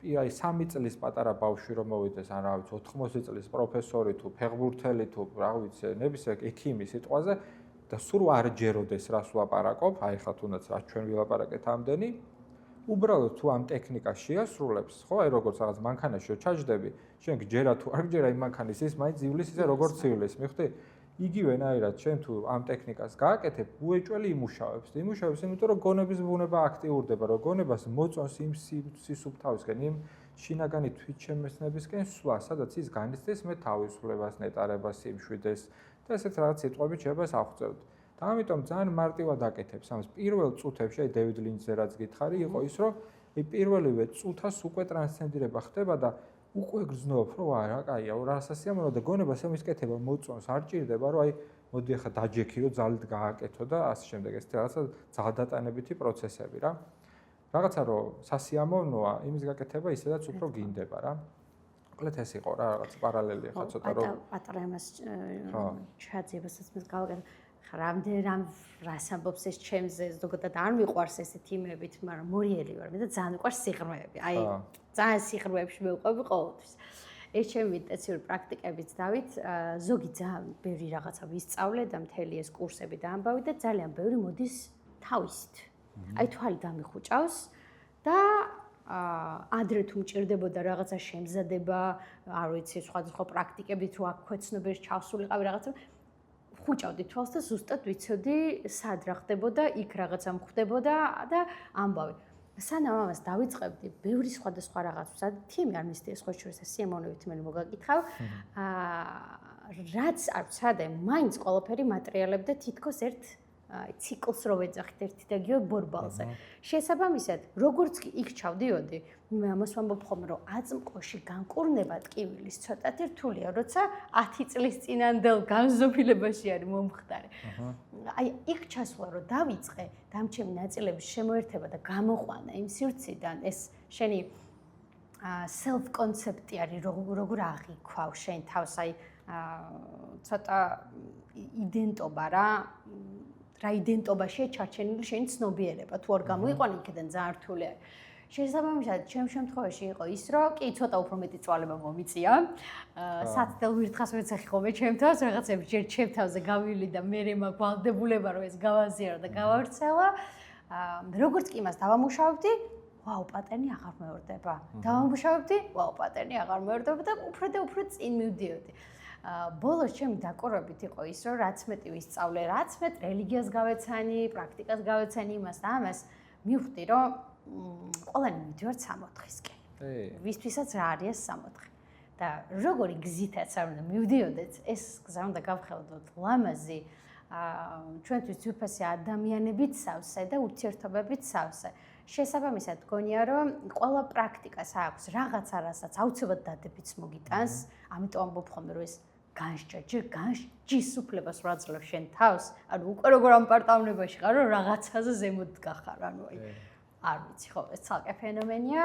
აი 3 წლის პატარა ბავშვი რომ მოვიდეს, ან რა ვიცი 80 წლის პროფესორი თუ ფეხბურთელი თუ რა ვიცი, ნებისმიერ ექიმი სიტყვაზე და სულ არ ჯეროდეს რას ვაპარაკობ, აი ხა თუნდაც რა ჩვენ ვილაპარაკეთ ამდენი, უბრალოდ თუ ამ ტექნიკას შეასრულებს, ხო, აი როგორც რაღაც მანქანაში ჩაჯდები, შენ გჯერა თუ არ გჯერა იმ მანქანის ის მაინც ივლის ისე როგორც ივლის, მიხვდი? იგივენაირად შენ თუ ამ ტექნიკას გააკეთებ, უეჭველი იმუშავებს, იმიტომ რომ გონების ბუნება აქტიურდება, რომ გონებას მოწონს იმ სისუფთავისკენ, იმ შინაგანი თვითშემეცნებისკენ სვლა, სადაც ის განიცდის მე თავისუფლებას, ნეტარებას, სიმშვიდეს და ესეთ რაღაც სიტყვებით შეიძლება აღწეროთ. და ამიტომ ძალიან მარტივად აკეთებს ამას. პირველ წუთებში, აი დევიდ ლინჩზე რაც გითხარი, იყო ის, რომ პირველივე წუთას უკვე ტრანსცენდირება ხდება და უკვე გრძნობ, რომ რა კაია, რა სასიამოვნო და გონებას ამის კეთება მოწონს, არ ჭირდება, რომ აი მოდი ახლა დაჯექი, რომ ძალით გააკეთო და ასე შემდეგ, ეს რაღაცა ძალდატანებითი პროცესები რა. რაღაცა რომ სასიამოვნოა, იმის გაკეთება ისედაც უფრო გინდება რა. მოკლედ ეს იყო რა, რაღაც პარალელი ხა ცოტა რომ პატარა იმას ჩაძიებასაც მას გავაკეთე. რამ რას ამბობს ეს ჩემზე, ზოგადად არ მიყვარს ესეთი იმებით, მაგრამ მორიელი ვარ მე და ძალიან მიყვარს სიღრმეები. აი, ძალიან სიღრმეებში მივყვები ყოველთვის. ეს ჩემი ინტენსიური პრაქტიკებიც დავით, ზოგი ძალიან ბევრი რაღაცა ვისწავლე და მთელი ეს კურსები დაამბავი და ძალიან ბევრი მოდის თავისით. აი თვალი დამიხუჭავს და ადრე თუ მჭირდებოდა რაღაცა შემზადება, არ ვიცი, სხვადასხვა პრაქტიკებით რო აქ ქვეცნობიერს ჩავსულიყავი რაღაცა, ხუჭავდი თვალს და ზუსტად ვიცოდი, სად რა ხდებოდა, იქ რაღაცა მხდებოდა და ამბავი. სანამ ამას დავიწყებდი, ბევრი სხვადასხვა რაღაცას, თემი არ მისდია სხვა შორის სიამოვნებით მე მოგაკითხავ, რაც არ ვცადე, მაინც ყველაფერი მატერიალებდა თითქოს ერთ ციკლს რო ვეძახით ერთი და იგივე ბორბალზე. შესაბამისად, როგორც კი იქ ჩავდიოდი, მე ამას ვამბობ ხოლმე, რომ აწმყოში განკურნება ტკივილის ცოტათი რთულია, როცა 10 წლის წინანდელ განზრდილებაში არის მომხდარი. აი, იქ ჩასვლა რო დავიწყე, დამჩემი ნაწილების შემოერთება და გამოყვანა იმ სივრციდან, ეს შენი self concept-ი არის, როგორ აღიქვავ შენ თავს, აი ცოტა იდენტობა რა იდენტობაშია ჩარჩენილი შენი ცნობიერება, თუ არ გამოიყვანე იქიდან ძალიან რთული არის. შესაბამისად, ჩემ შემთხვევაში იყო ის, რომ კი ცოტა უფრო მეტი წვალება მომიწია. სათდელ ვირთხას ვეცახი ხოლმე ჩემ თავს, რაღაცები ჯერ ჩემ თავზე გავივლი და მე მაქვს ვალდებულება, რომ ეს გავაზიარო და გავავრცელა. როგორც კი იმას დავამუშავებდი, ვაუ, პატერნი აღარ მეორდება. დავამუშავებდი, ვაუ, პატერნი აღარ მეორდება და უფრო და უფრო წინ მივდიოდი. ბოლოს ჩემი დაკვირვებით იყო ის, რომ რაც მეტი ვისწავლე, რაც მეტ რელიგიას გავეცანი, პრაქტიკას გავეცანი იმას და ამას, მივხვდი, რომ ყველანი მივდივართ 64-ისკენ. ვისთვისაც რა არის 64. და როგორი გზითაც არ უნდა მივდიოდეთ, ეს გზა უნდა გავხელდოთ ლამაზი, ჩვენთვის ძვირფასი ადამიანებით სავსე და ურთიერთობებით სავსე. შესაბამისად, გონია, რომ ყველა პრაქტიკას აქვს რაღაცა, რასაც აუცილებლად დადებიც მოგიტანს, ამიტომ ამბობ ხოლმე, რომ ეს განსჯა, ჯერ განსჯის უფლებას ვაძლევ შენ თავს, ანუ უკვე როგორ ამ პარტავნებაში ხარ, რომ რაღაცაზე ზემოთ გახარ, ანუ აი არ ვიცი, ხო, ეს ცალკე ფენომენია.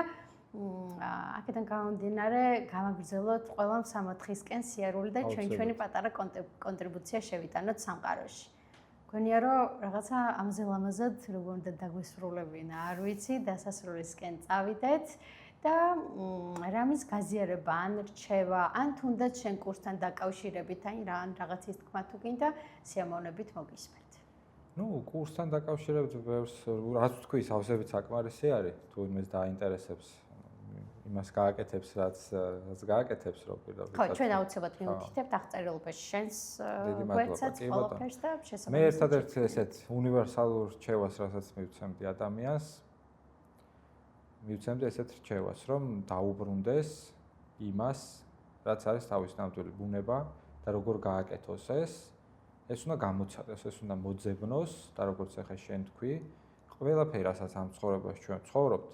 აქედან გამომდინარე, გამაგრძელოთ ყველა 64-ისკენ სიარული და ჩვენი პატარა კონტრიბუცია შევიტანოთ სამყაროში. გონია, რომ რაღაცა ამზე ლამაზად როგორ უნდა დაგვესრულებინა, არ ვიცი, დასასრულისკენ წავიდეთ და რამის გაზიარება ან რჩევა, ან თუნდაც შენ კურსთან დაკავშირებით, ან რაღაცის თქმა თუ გინდა, სიამოვნებით მოგისმენთ. ნუ, კურსთან დაკავშირებით ბევრს, რაც თქვი, სავსებით საკმარისი არის, თუ იმას დაინტერესებს, იმას გააკეთებს, რაც გააკეთებს, რო პირდაპირ. ხო, ჩვენ აუცილებლად მივუთითებთ აღწერილობაში შენს გვერდსაც, ყველაფერს და შესაბამისად. მე ერთადერთი ესეთ უნივერსალურ რჩევას, რასაც მივცემდი ადამიანს, მივცემდი ესეთ რჩევას, რომ დაუბრუნდეს იმას, რაც არის თავის ნამდვილი ბუნება და როგორ გააკეთოს ეს. ეს უნდა გამოცადოს, ეს უნდა მოძებნოს და როგორც ახლა შენ თქვი, ყველაფერი, რასაც ამ ცხოვრებაში ჩვენ ცხოვრობთ,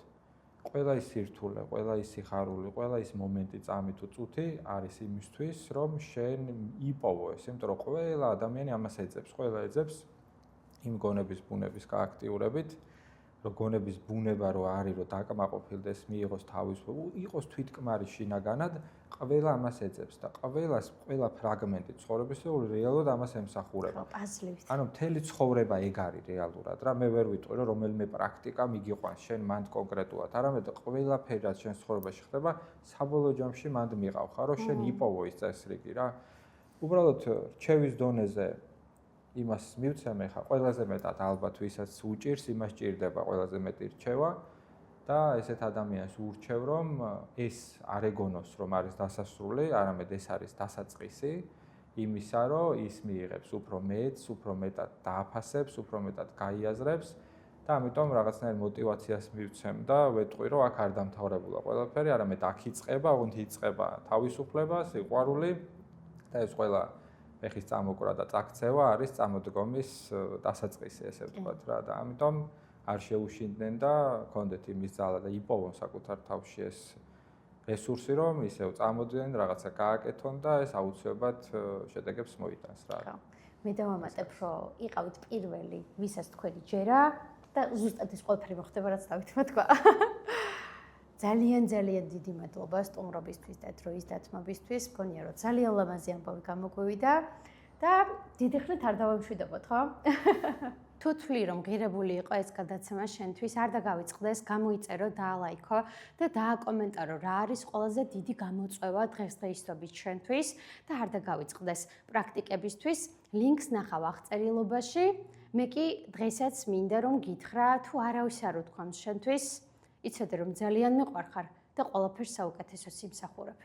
ყველა ის სირთულე, ყველა ის სიხარული, ყველა ის მომენტი წამი თუ წუთი არის იმისთვის, რომ შენ იპოვო ეს, იმიტომ რომ ყველა ადამიანი ამას ეძებს, ყველა ეძებს იმ გონების ბუნების გააქტიურებით, რომ გონების ბუნება რო არის, რომ დაკმაყოფილდეს, მიიღოს თავისუფლება, იყოს თვითკმარი შინაგანად, ყველა ამას ეძებს და ყველა ფრაგმენტი ცხოვრებისეული რეალურად ამას ემსახურება. ანუ მთელი ცხოვრება ეგ არის რეალურად რა. მე ვერ ვიტყვი, რომ რომელიმე პრაქტიკა მიგიყვანს შენ მანდ კონკრეტულად, არამედ ყველაფერი რაც შენ ცხოვრებაში ხდება, საბოლოო ჯამში მანდ მიყავ ხარ, რომ შენ იპოვო ის წესრიგი რა. უბრალოდ რჩევის დონეზე იმას მივცემ ხა ყველაზე მეტად ალბათ ვისაც უჭირს, იმას ჭირდება ყველაზე მეტი რჩევა. და ესეთ ადამიანს ურჩევ, რომ ეს არ ეგონოს, რომ არის დასასრული, არამედ ეს არის დასაწყისი იმისა, რომ ის მიიღებს უფრო მეტს, უფრო მეტად დააფასებს, უფრო მეტად გაიაზრებს და ამიტომ რაღაცნაირ мотиваციას მივცემ და ვეტყვი, რომ აქ არ დამთავრებულა ყველაფერი, არამედ აქ იწყება, ოღონდ იწყება თავისუფლება, სიყვარული და ეს ყველა ფეხის წამოკრა და წაქცევა არის წამოდგომის დასაწყისი, ესე ვთქვათ რა და ამიტომ არ შეუშინდნენ და კონდეთ იმის ძალა და იპოვონ საკუთარ თავში ეს რესურსი, რომ ისევ წამოდნენ, რაღაცა გააკეთონ და ეს აუცილებლად შედეგებს მოიტანს რა. ხო. მე დავამატებ, რომ იყავით პირველი, ვისაც თქვენი ჯერა და ზუსტად ეს ყველაფერი მოხდება, რაც დავითმა თქვა. ძალიან დიდი მადლობა სტუმრობისთვის და დროის დათმობისთვის. მგონია, რომ ძალიან ლამაზი ამბავი გამოგვივიდა. და დიდი ხნით არ დავამშვიდობოთ, ხო? თუ თვლი რომ ღირებული იყო ეს გადაცემა შენთვის, არ დაგავიწყდეს, გამოიწერო, დაალაიქო და დააკომენტარო რა არის ყველაზე დიდი გამოწვევა დღესდღეობით შენთვის და არ დაგავიწყდეს პრაქტიკებისთვის. ლინკს ნახავ აღწერილობაში. მე კი დღესაც მინდა რომ გითხრა, თუ არავის არ უთქვამს შენთვის, იცოდე რომ ძალიან მიყვარხარ და ყველაფერს საუკეთესოს იმსახურებ.